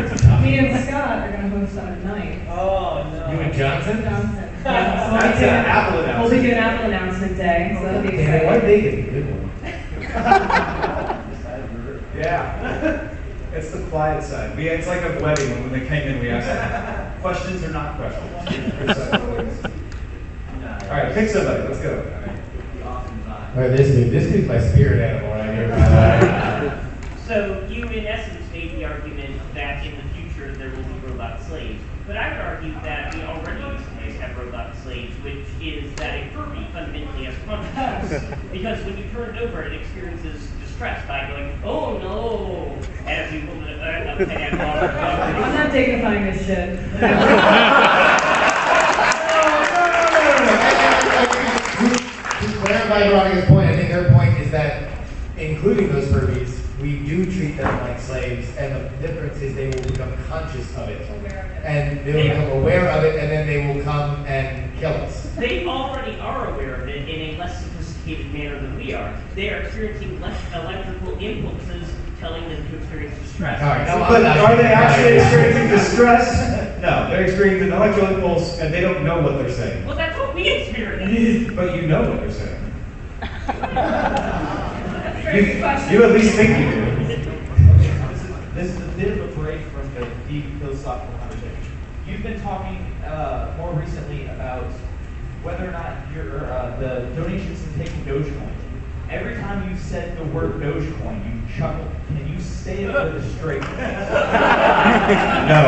Speaker 4: me and Scott are gonna host on at night.
Speaker 5: Oh, no.
Speaker 3: You and Johnson?
Speaker 4: Johnson. Yeah, so
Speaker 1: That's an Apple
Speaker 4: we'll be
Speaker 1: announcement.
Speaker 4: doing Apple announcement day, so that'll be
Speaker 3: Hey, one
Speaker 4: exciting.
Speaker 3: day is a good one.
Speaker 1: Yeah. It's the quiet side. It's like a wedding when they came in, we asked them, questions or not questions? All right, pick somebody, let's go.
Speaker 3: Oh, this dude's my spirit animal right here, by the way.
Speaker 9: So you, in essence, made the argument that in the future there will be robot slaves. But I would argue that we already in some ways have robot slaves, which is that a Furby fundamentally has consciousness. Because when you turn it over, it experiences distress by going, oh no, as you pull it up and
Speaker 4: I'm not dignifying this shit.
Speaker 3: To clarify Veronica's point, I think her point is that including those Furbies, we do treat them like slaves, and the difference is they will become conscious of it. And they will become aware of it, and then they will come and kill us.
Speaker 9: They already are aware of it in a less sophisticated manner than we are. They are experiencing less electrical impulses telling them to experience distress.
Speaker 3: All right, now
Speaker 1: But
Speaker 3: I'm not-
Speaker 1: are they actually experiencing distress? No, they're experiencing an electrical impulse and they don't know what they're saying.
Speaker 9: Well, that's what we experience.
Speaker 1: But you know what they're saying.
Speaker 4: Very good question.
Speaker 1: You at least think you do.
Speaker 10: This is a bit of a break from the deep philosophical conversation. You've been talking more recently about whether or not the donations to taking Dogecoin. Every time you said the word Dogecoin, you chuckled. Can you say it with a straight face?
Speaker 1: No.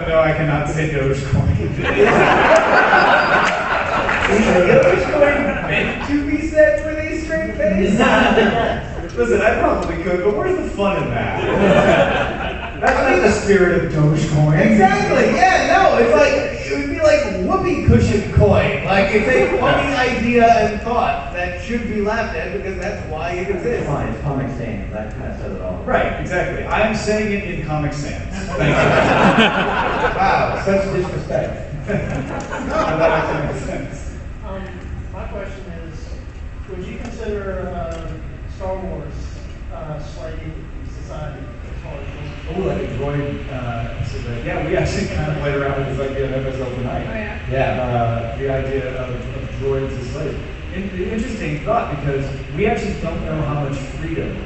Speaker 1: No, I cannot say Dogecoin.
Speaker 3: Dogecoin meant to be said with a straight face?
Speaker 1: Listen, I probably could, but where's the fun in that? That's not the spirit of Dogecoin.
Speaker 3: Exactly, yeah, no, it's like, it would be like whoopee cushion coin. Like, it's a funny idea and thought that should be laughed at because that's why it exists.
Speaker 2: Fine, it's Comic Sans, that kind of says it all.
Speaker 1: Right, exactly. I am saying it in Comic Sans. Thank you.
Speaker 3: Wow, such disrespect.
Speaker 1: That actually makes sense.
Speaker 6: My question is, would you consider Star Wars slave society as far as
Speaker 1: Oh, like a droid. Yeah, we actually kind of played around with this idea of MSL tonight.
Speaker 4: Oh, yeah.
Speaker 3: Yeah.
Speaker 1: The idea of droids as slaves. Interesting thought because we actually don't know how much freedom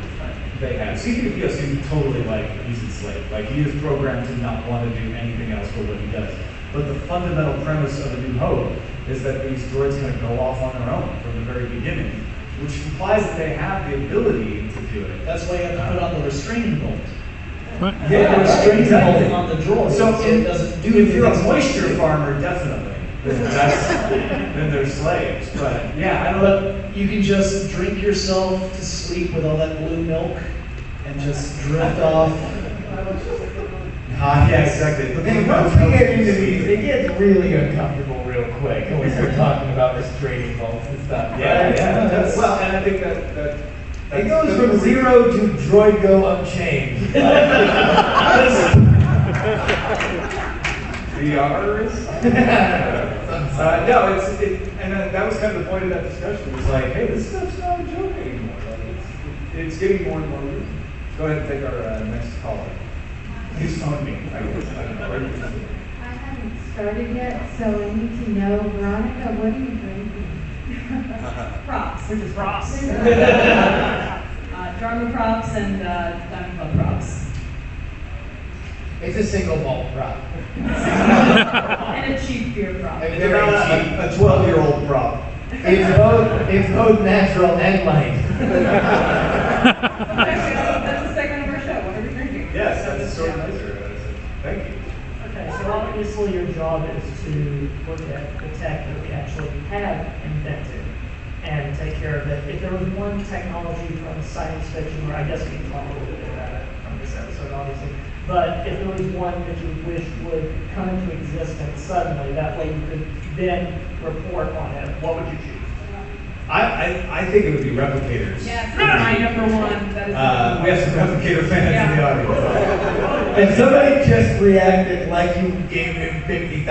Speaker 1: they have. C-3PO seems totally like he's enslaved. Like he is programmed to not want to do anything else but what he does. But the fundamental premise of A New Hope is that these droids kind of go off on their own from the very beginning, which implies that they have the ability to do it.
Speaker 5: That's why you have to put on the restraining bolt.
Speaker 1: Yeah,
Speaker 5: The restraining
Speaker 1: exactly.
Speaker 5: bolt on the droid,
Speaker 1: So
Speaker 5: it doesn't do
Speaker 1: if you're a
Speaker 5: anything.
Speaker 1: moisture farmer, definitely. Then they're slaves. But yeah, I don't know.
Speaker 5: But you can just drink yourself to sleep with all that blue milk and just drift off.
Speaker 1: Yeah, exactly. But
Speaker 3: Hey, once we get into these, it gets really uncomfortable real quick when we start talking about restraining bolts and stuff.
Speaker 1: Yeah. Well, and I think that
Speaker 3: It goes from 0 to droid go unchained.
Speaker 1: VRs. No, and that was kind of the point of that discussion. It was like, hey, this stuff's not a joke anymore. Like, it's getting more and more real. Go ahead and take our next caller. He's phoned me. I don't know.
Speaker 11: I haven't started yet, so I need to know, Veronica, what are you drinking?
Speaker 4: Props, which is props. Drama props and Diamond Club props.
Speaker 3: It's a single malt prop.
Speaker 4: And a cheap beer prop.
Speaker 3: And
Speaker 1: It's
Speaker 3: very
Speaker 1: about
Speaker 3: cheap.
Speaker 1: a 12-year-old prop.
Speaker 3: It's both natural and light.
Speaker 4: Actually, that's the segment of our show. What are we drinking?
Speaker 1: Yes, that's sort of nicer. Thank you.
Speaker 12: Okay, so obviously your job is to look at the tech that we actually have invented and take care of it. If there was one technology from science fiction, or I guess we can talk a little bit about it from this episode, obviously, but if there was one that you wish would come into existence suddenly, that way you could then report on it, what would you choose?
Speaker 1: I think it would be replicators.
Speaker 4: Yeah, that's my number one. That is
Speaker 1: We have some replicator fans in the audience.
Speaker 3: And somebody just reacted like you gave him $50,000.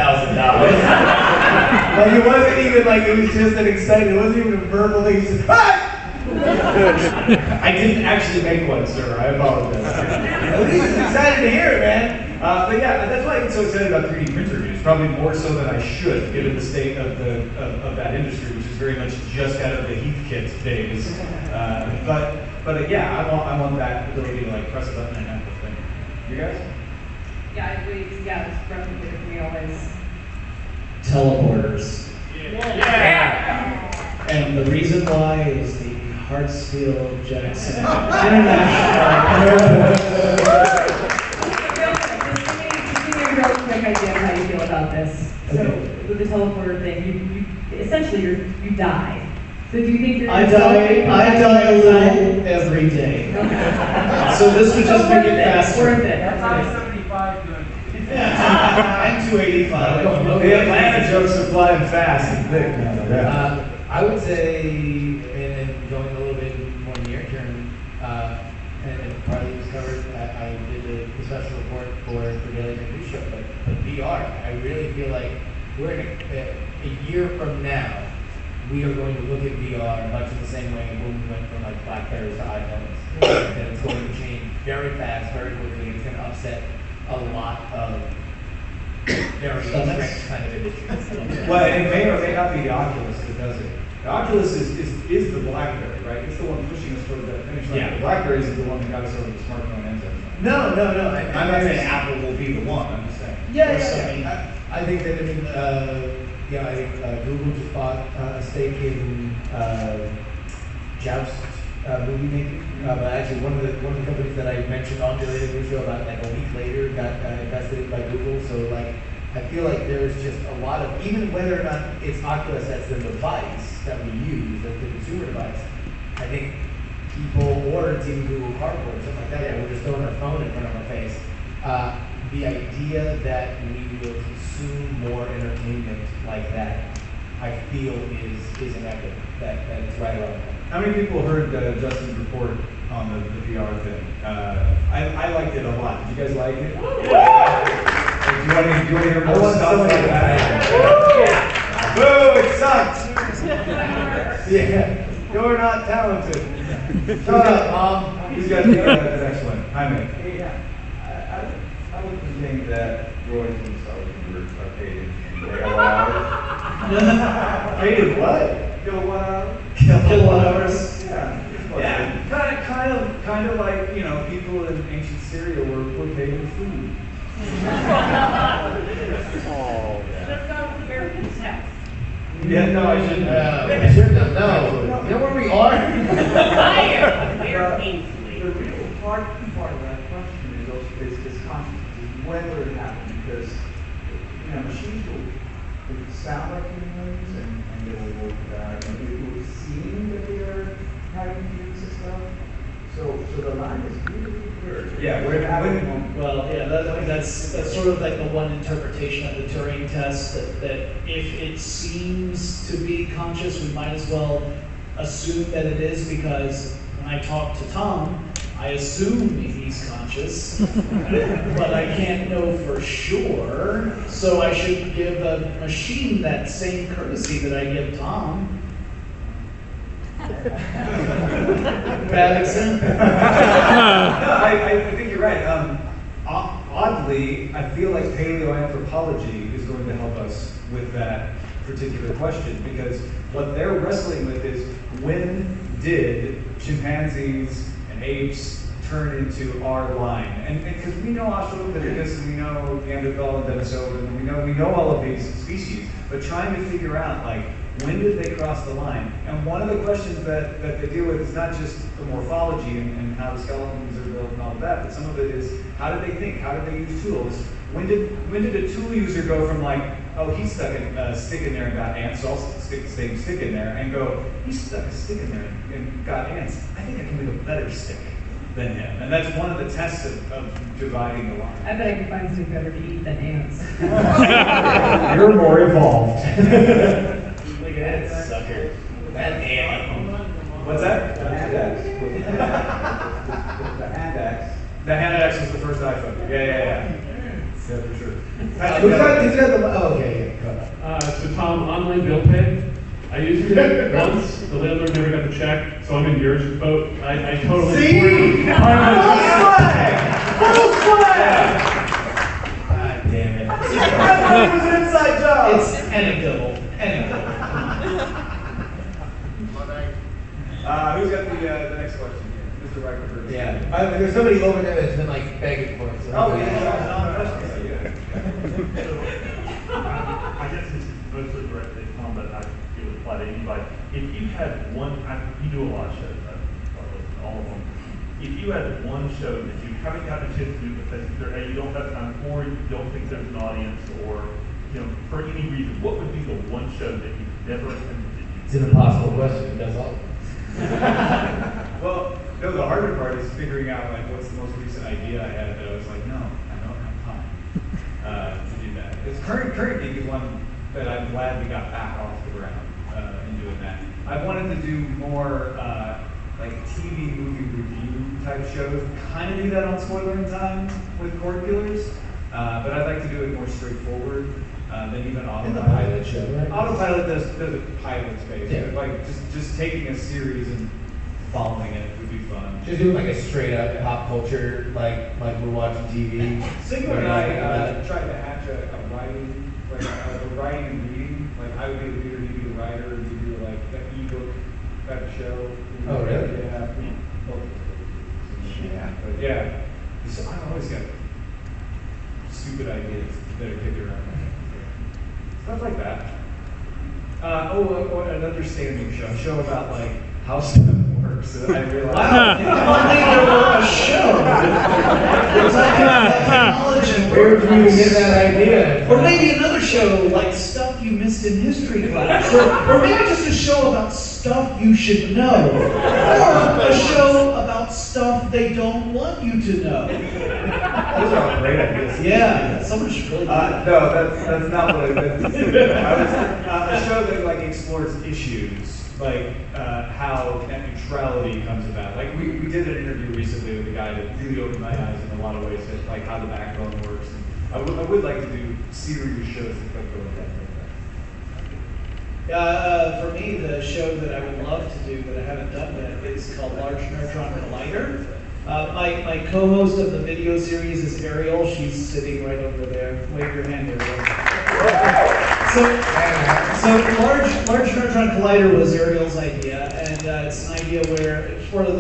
Speaker 3: Like it wasn't even like it was just an excitement. It wasn't even verbally. Just, ah!
Speaker 1: I didn't actually make one, sir. I apologize.
Speaker 3: At least he's excited to hear it, man.
Speaker 1: But yeah, that's why I get so excited about 3D printer reviews. Probably more so than I should, given the state of that industry, which is very much just out of the Heathkit days. But yeah, I want that ability to like press a button and have the thing. You guys?
Speaker 4: Yeah, I agree. Yeah, it's replicated for me always.
Speaker 7: Teleporters.
Speaker 3: Yeah.
Speaker 7: And the reason why is the Hartsfield-Jackson International.
Speaker 4: Just give me a real quick idea of how you feel about this. So with the teleporter thing, you essentially you die. So do you think you're
Speaker 7: I die a little every day. So this would just make it faster.
Speaker 4: Worth it.
Speaker 6: That's not 75 good.
Speaker 1: I'm 285. The Atlanta jokes are flying fast and thick now.
Speaker 3: I would say, and going a little bit more near term, and partly was covered, I did a special report for Daily News Show, but VR, I really feel like we're in a year from now, we are going to look at VR much in the same way when we went from like Blackberries to iPhones. And it's going to change very fast, very quickly. It's going to upset a lot of very entrenched kind of industries.
Speaker 1: Well, it may or may not be the Oculus that does it. The Oculus is the BlackBerry, right? It's the one pushing us toward that finish line.
Speaker 3: Yeah.
Speaker 1: The BlackBerry is the one that got us over the smartphone and everything.
Speaker 3: No.
Speaker 1: I'm not saying Apple will be the one. I'm just saying.
Speaker 3: Yeah. I think that, I think Google just bought a stake in Joust movie making. But actually, one of the companies that I mentioned on the radio show about like a week later got invested in by Google. So like, I feel like there's just a lot of, even whether or not it's Oculus that's the device that we use, the consumer device, I think people, or it's even Google Cardboard, something like that, where we're just throwing our phone in front of our face. The idea that we will consume more entertainment like that, I feel is inevitable. That it's right around the corner.
Speaker 1: How many people heard Justin's report on the VR thing? I liked it a lot. Did you guys like it? Do you want to hear more stuff like that? Boo! It sucks.
Speaker 3: Yeah.
Speaker 1: You're not talented.
Speaker 3: Shut up, Mom.
Speaker 1: He's got the next one. Hi, man.
Speaker 2: I would think that droids themselves were paid in kilowatt hours.
Speaker 1: Paid in what?
Speaker 2: Kilowatt hours?
Speaker 7: Kilowatt hours.
Speaker 1: Yeah. Kind of like, people in ancient Syria were paid in food.
Speaker 9: Let's go to American's house.
Speaker 1: Yeah, no, I shouldn't.
Speaker 3: I shouldn't have. No. You know where we are?
Speaker 9: Very painfully.
Speaker 2: The real part of that question is consciousness, is whether it happened, because machines will sound like human beings and they will seem that they are having feelings and stuff. So the line is really clear.
Speaker 1: Yeah,
Speaker 7: that's sort of like the one interpretation of the Turing test that if it seems to be conscious, we might as well assume that it is, because when I talk to Tom, I assume he's conscious, but I can't know for sure, so I should give the machine that same courtesy that I give Tom. Bad example.
Speaker 1: No, I think you're right. Oddly, I feel like paleoanthropology is going to help us with that particular question, because what they're wrestling with is, when did chimpanzees and apes turn into our line? And because we know Australopithecus and we know Neanderthal and Denisovan, and we know all of these species, but trying to figure out, like, when did they cross the line? And one of the questions that they deal with is not just the morphology and how the skeletons are built and all of that, but some of it is, how did they think? How did they use tools? When did a tool user go from like, oh, he stuck a stick in there and got ants, so I'll stick the same stick in there, and go, he stuck a stick in there and got ants. I think I can make a better stick than him. And that's one of the tests of dividing the line.
Speaker 4: I bet I can find something better to eat than ants.
Speaker 1: You're more evolved.
Speaker 3: Look at that sucker. That ant.
Speaker 1: What's that?
Speaker 2: The hand axe.
Speaker 1: The hand axe was the first iPhone. Yeah, for sure.
Speaker 3: Who's got the, oh, okay, yeah, go ahead.
Speaker 8: So Tom, online bill pay,
Speaker 13: I usually did once. The landlord never got the check, so I'm in your boat. I totally
Speaker 1: See?
Speaker 13: support
Speaker 1: False flag!
Speaker 3: God damn it.
Speaker 1: I thought it was an inside job.
Speaker 5: It's anecdotal.
Speaker 1: Who's got the next question here? Mr. Riker.
Speaker 3: Yeah. There's somebody over there that's been like begging for it. So
Speaker 1: Oh, yeah.
Speaker 14: I guess this is mostly directed at Tom, but I feel it apply to anybody. If you had one, you do a lot of shows, I've listened to all of them. If you had one show that you haven't gotten a chance to do because either A, you don't have time, or you don't think there's an audience, or for any reason, what would be the one show that you never intended to do?
Speaker 3: It's an impossible question. That's all.
Speaker 1: Well, no, the harder part is figuring out like what's the most recent idea I had that I was like, no, I don't have time to do that. This current gig is one that I'm glad we got back off the ground in doing that. I've wanted to do more like TV movie review type shows. Kind of do that on Spoiler in Time with Cord Killers, but I'd like to do it more straightforward. Than even Autopilot.
Speaker 3: In the pilot show, right?
Speaker 1: Autopilot does a pilot space.
Speaker 3: Yeah.
Speaker 1: Like just taking a series and following it would be fun.
Speaker 3: Just doing like a straight up pop culture, like we're watching TV.
Speaker 1: Sigma and I tried to hatch a writing, like a writing and reading. Like I would be the reader, you'd be the writer, and you'd do like the ebook type of show.
Speaker 3: Oh, really?
Speaker 1: Yeah. Yeah. But yeah, so I've always got stupid ideas that are kicked around. Stuff like that. An understanding show. A show about like how stuff works. And I realized.
Speaker 5: Wow, if only there were a show.
Speaker 3: Where did you get that idea?
Speaker 5: Or maybe another show like stuff you missed in history class. Or maybe just a show about stuff you should know. Or a show about stuff they don't want you to know.
Speaker 1: Those are all great ideas.
Speaker 5: Yeah, someone should really do that.
Speaker 1: No, that's not what I meant to say. I was a show that like explores issues, like how net neutrality comes about. Like we did an interview recently with a guy that really opened my eyes in a lot of ways, at, like how the backbone works. And I would like to do serious shows that go with that.
Speaker 5: For me, the show that I would love to do that I haven't done yet is called Large Neutron Collider. My co-host of the video series is Ariel. She's sitting right over there. Wave your hand, Ariel. So Large Neutron Collider was Ariel's idea, and it's an idea where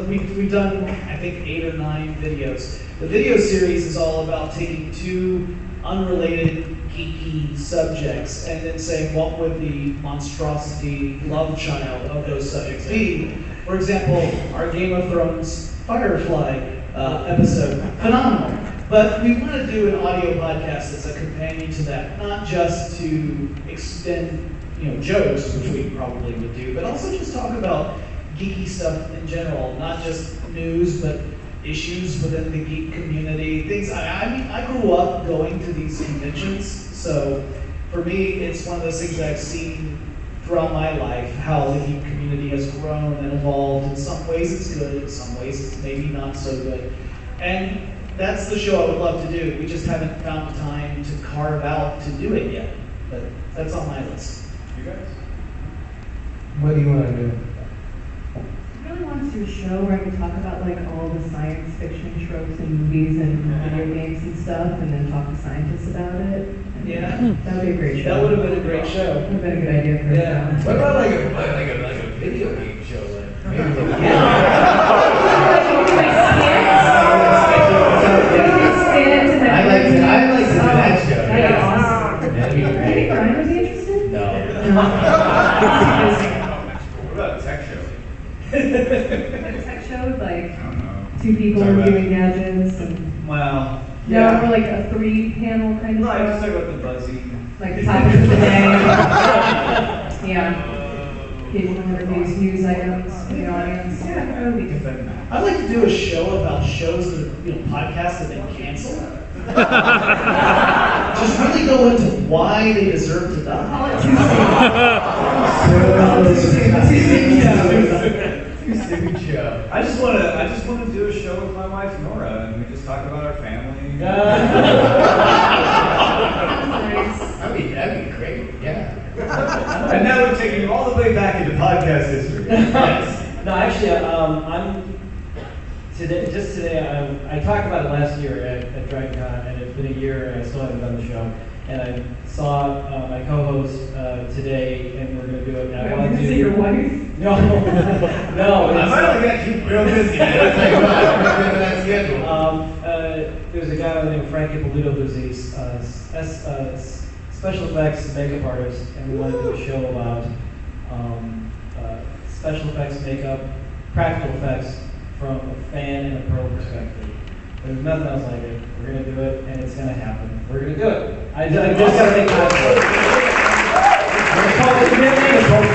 Speaker 5: we've done I think 8 or 9 videos. The video series is all about taking 2 unrelated geeky subjects and then saying what would the monstrosity love child of those subjects be. For example, our Game of Thrones Firefly episode, phenomenal. But we want to do an audio podcast that's a companion to that, not just to extend, jokes, which we probably would do, but also just talk about geeky stuff in general, not just news, but issues within the geek community. Things. I grew up going to these conventions, so for me, it's one of those things that I've seen throughout my life, how the geek community has grown and evolved. In some ways it's good, in some ways it's maybe not so good. And that's the show I would love to do. We just haven't found the time to carve out to do it yet. But that's on my list.
Speaker 1: You guys?
Speaker 3: What do you want to do?
Speaker 11: I really want to do a show where I could talk about like all the science fiction tropes in movies and video games and stuff, and then talk to scientists about it. And
Speaker 5: Yeah.
Speaker 11: that would be a great show.
Speaker 5: That would have been a great show.
Speaker 11: That would have been a good idea for a show.
Speaker 3: What about like a video game show? Maybe like, I'd like to do that show.
Speaker 11: That'd be awesome.
Speaker 3: That'd be
Speaker 11: I think
Speaker 3: great.
Speaker 11: Brian would be interested.
Speaker 3: No.
Speaker 1: What about a tech show?
Speaker 11: A tech show with like
Speaker 1: I don't know.
Speaker 11: 2 people
Speaker 1: Talk about-
Speaker 11: reviewing gadgets and
Speaker 1: Well,
Speaker 11: no, or like a 3-panel kind of
Speaker 1: Right, just
Speaker 11: show.
Speaker 1: talk about the buzzy.
Speaker 11: Like the topics of the day. Yeah. People reviews news items for the audience. Yeah, that would be good.
Speaker 5: I'd like to do a show about shows that are, podcasts that have been canceled. Just really go into why they deserve to die.
Speaker 11: Call it too soon.
Speaker 3: Too show.
Speaker 1: I just want to do a show with my wife Nora, and we just talk about our family.
Speaker 3: That'd be great. Yeah.
Speaker 1: And now we're taking you all the way back into podcast history.
Speaker 7: No, actually, today, I talked about it last year at DragonCon, and it's been a year, and I still haven't done the show. And I saw my co-host today, and we're going to do it. And I want to do
Speaker 11: your wife?
Speaker 7: No, no.
Speaker 3: I might only got you real busy. That schedule.
Speaker 7: There's a guy by the name of Frank Ippolito who's a special effects makeup artist, and we want to do a show about special effects makeup, practical effects from a fan and a pro perspective. There's nothing else like it. We're going to do it, and it's going to happen. We're going to do it. I just got to think about it. It's called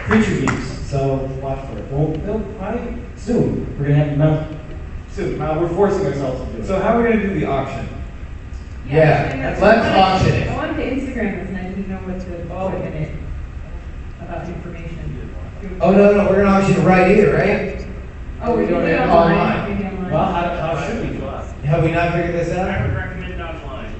Speaker 7: Creature Geeks. So watch for it. We'll probably soon. We're going to have it out soon. We're forcing ourselves to do it.
Speaker 1: So how are we going to do the auction?
Speaker 3: Yeah, let's auction it.
Speaker 11: I wanted to Instagram this and I didn't know what to put in it about information.
Speaker 3: Oh, no, we're going to auction it right here, right?
Speaker 11: Oh, we're doing it online.
Speaker 7: Well, how should we do it?
Speaker 3: Have we not figured this
Speaker 9: I
Speaker 3: out?
Speaker 9: would recommend online.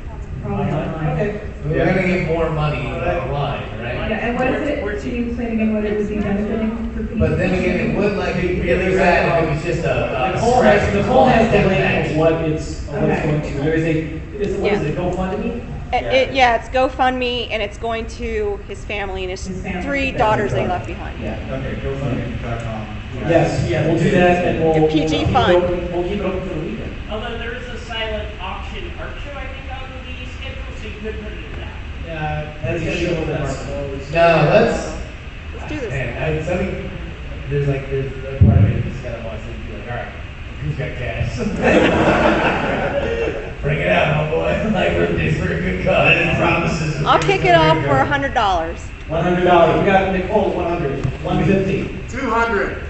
Speaker 11: Probably online.
Speaker 7: Okay.
Speaker 3: We're going to get more money online, right?
Speaker 11: Yeah, and what is it, can you explain again what it would be benefiting for people?
Speaker 3: But then again, it would like be really bad if it was just a
Speaker 7: Nicole has the link
Speaker 3: match.
Speaker 7: of what it's going to. There is what is it, GoFundMe?
Speaker 15: It's GoFundMe, and it's going to his family and his three daughters they left behind.
Speaker 7: Yeah.
Speaker 1: Okay, GoFundMe.com.
Speaker 7: Yes, yeah, we'll do that, and we'll
Speaker 15: PG
Speaker 7: keep it
Speaker 15: fun.
Speaker 7: open- We'll keep it open for the weekend.
Speaker 9: Although there is a silent auction art show, I think, on the schedule, so you could put it in that.
Speaker 7: Yeah, that's gonna be a little bit more.
Speaker 3: No,
Speaker 15: Let's do this.
Speaker 3: Man, there's a part of me that just kind of wants to be like, all right, who's got cash? Bring it out, homeboy. Like, it's for a good cause. And promises.
Speaker 15: I'll kick it off for $100.
Speaker 7: $100. We got Nicole, 100. 150.
Speaker 2: 200.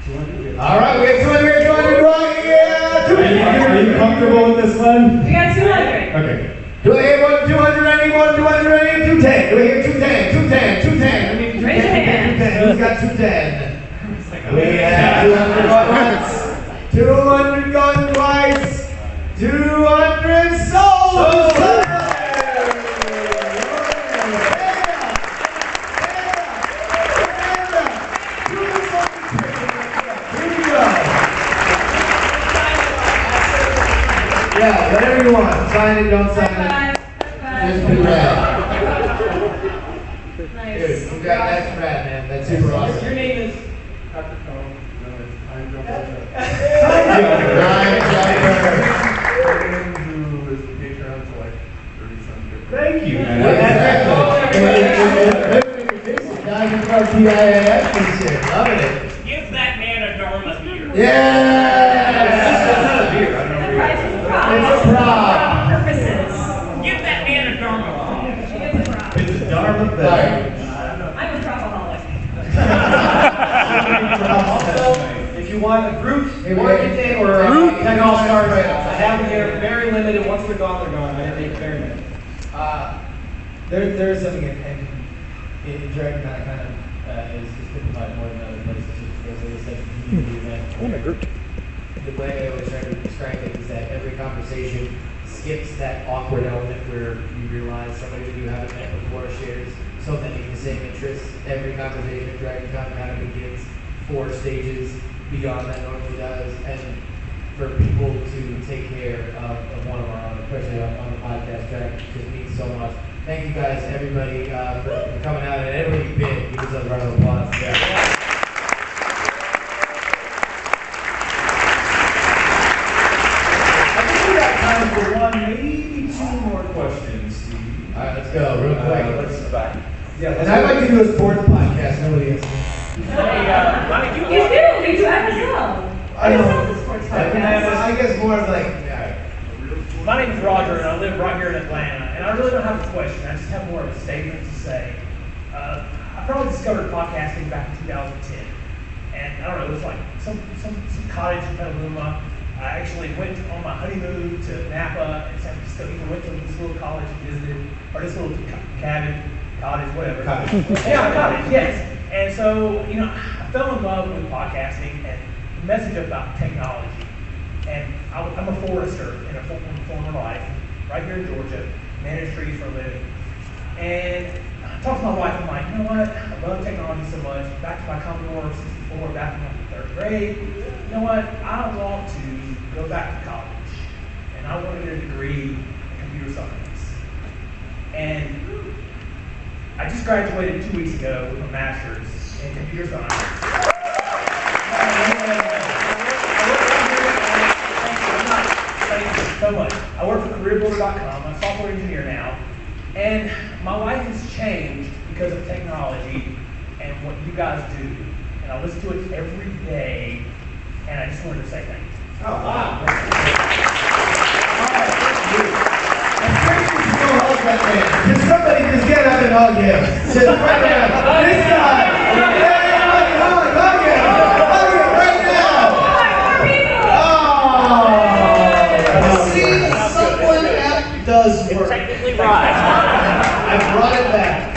Speaker 7: 200.
Speaker 3: All right, we have 200, 200, yeah, 200.
Speaker 1: Are you comfortable with this one?
Speaker 4: We got 200.
Speaker 1: Okay.
Speaker 3: Do I hear one, 200, anyone, 200, anyone, 210? Do I hear 210, 210, 210? I mean,
Speaker 4: Raise your hand.
Speaker 3: 210. Who's got 210? We have 200 going once, 200 going twice, 200 sold! Yeah, whatever you want. Sign it, don't sign it. Just be rad. Dude, that's rad, man. That's super awesome.
Speaker 7: Your name is?
Speaker 3: Ryan Jumper.
Speaker 14: Who is the Patreon to like 30-some.
Speaker 1: Thank you, man.
Speaker 3: Guys in front of PIAF this year. Loving it.
Speaker 9: Give that man a Dharma beer.
Speaker 3: Yeah!
Speaker 1: That's not a beer. I don't know
Speaker 4: The
Speaker 1: what
Speaker 4: price
Speaker 1: it
Speaker 4: is
Speaker 1: is.
Speaker 4: a prop.
Speaker 3: It's a prop.
Speaker 4: For purposes.
Speaker 9: Give that man a Dharma beer.
Speaker 4: She gets a prop.
Speaker 1: It's a Dharma beverage.
Speaker 4: I'm a dropaholic.
Speaker 7: Also, if you want a group marketing or a tech all stars, I have them here, very limited. Once they're gone, they're gone. I didn't make very many.
Speaker 3: There is something in DragonCon kind of is typified more than other places just because it is such a community event. The way I always try to describe it is that every conversation skips that awkward element where you realize somebody that you haven't met before shares so many of the same interests. Every conversation at DragonCon kind of begins 4 stages beyond that normally does, and for people to take care of one of our own, especially on the podcast track, just means so much. Thank you guys, everybody, for coming out, and everybody you've been. Give yourselves a round of applause. Yeah.
Speaker 1: Time for one, maybe 2 more questions, Steve.
Speaker 3: All right, let's go real quick.
Speaker 1: Yeah,
Speaker 3: And I'd like to do a sports podcast. Nobody is.
Speaker 4: You do FSL.
Speaker 3: I don't know.
Speaker 4: FSL is a sports podcast.
Speaker 3: I guess more of like.
Speaker 12: My name is Roger, and I live right here in Atlanta. And I really don't have a question. I just have more of a statement to say. I probably discovered podcasting back in 2010, and I don't know, it was like some cottage in Petaluma. I actually went on my honeymoon to Napa and San Francisco. Even went to this little college and visited, or this little cottage, whatever.
Speaker 1: Cottage.
Speaker 12: Yeah, cottage, yes. And so, I fell in love with podcasting and the message about technology. And I'm a forester in a former life, right here in Georgia, manage trees for a living. And
Speaker 16: I talked to my wife, I'm like, you know what? I love technology so much. Back to my Commodore 64, back in like the third grade. You know what? I want to go back to college. And I want to get a degree in computer science. And I just graduated 2 weeks ago with a master's in computer science. So much. I work for careerbuilder.com. I'm a software engineer now. And my life has changed because of technology and what you guys do. And I listen to it every day. And I just wanted to say thank you.
Speaker 3: Oh, wow. All right, thank you. And seriously, go hug that man. Can somebody just get up and hug him? Just right now. This guy. Yeah, hug him. Hug him right now. Oh.
Speaker 5: See, someone app does work.
Speaker 9: Technically right.
Speaker 3: I brought it back.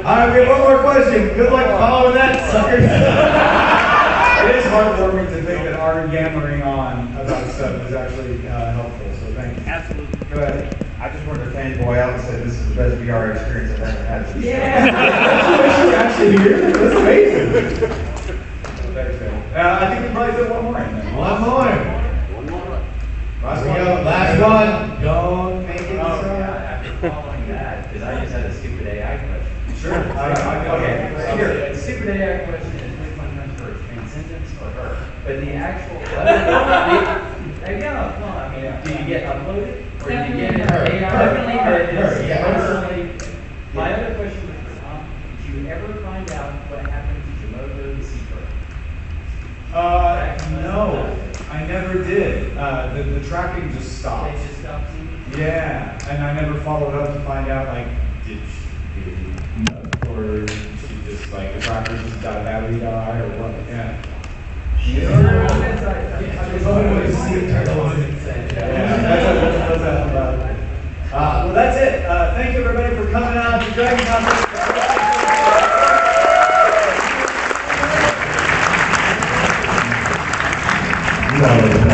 Speaker 1: All right, we have one more question. Good luck following that, suckers. It is heartwarming to think that our yammering on about stuff is actually helpful, so thank you.
Speaker 9: Absolutely.
Speaker 1: Go ahead.
Speaker 17: I just wanted to fanboy out and say this is the best VR experience I've ever had.
Speaker 1: Yeah! You're actually here? That's amazing. Thanks, man. I think we probably fit one more in there.
Speaker 3: One more. Here we go. Last one. Don't make it
Speaker 17: After following that, because I just had a stupid AI question.
Speaker 1: Sure.
Speaker 17: Okay. Here, the stupid AI question is which one comes first, transcendence or her? But the actual, do you get uploaded or do you get AI? Personally, my other question was for Tom. Did you ever find out what happened to Jamoto the Seabird?
Speaker 1: No, I never did. The tracking just stopped.
Speaker 17: They just stopped seeing you?
Speaker 1: Yeah, and I never followed up to find out, like, did she get nuts, or she just, like, the tracker just got a battery die, or what? Yeah. Well, that's it. Thank you, everybody, for coming out to DragonCon.
Speaker 3: No.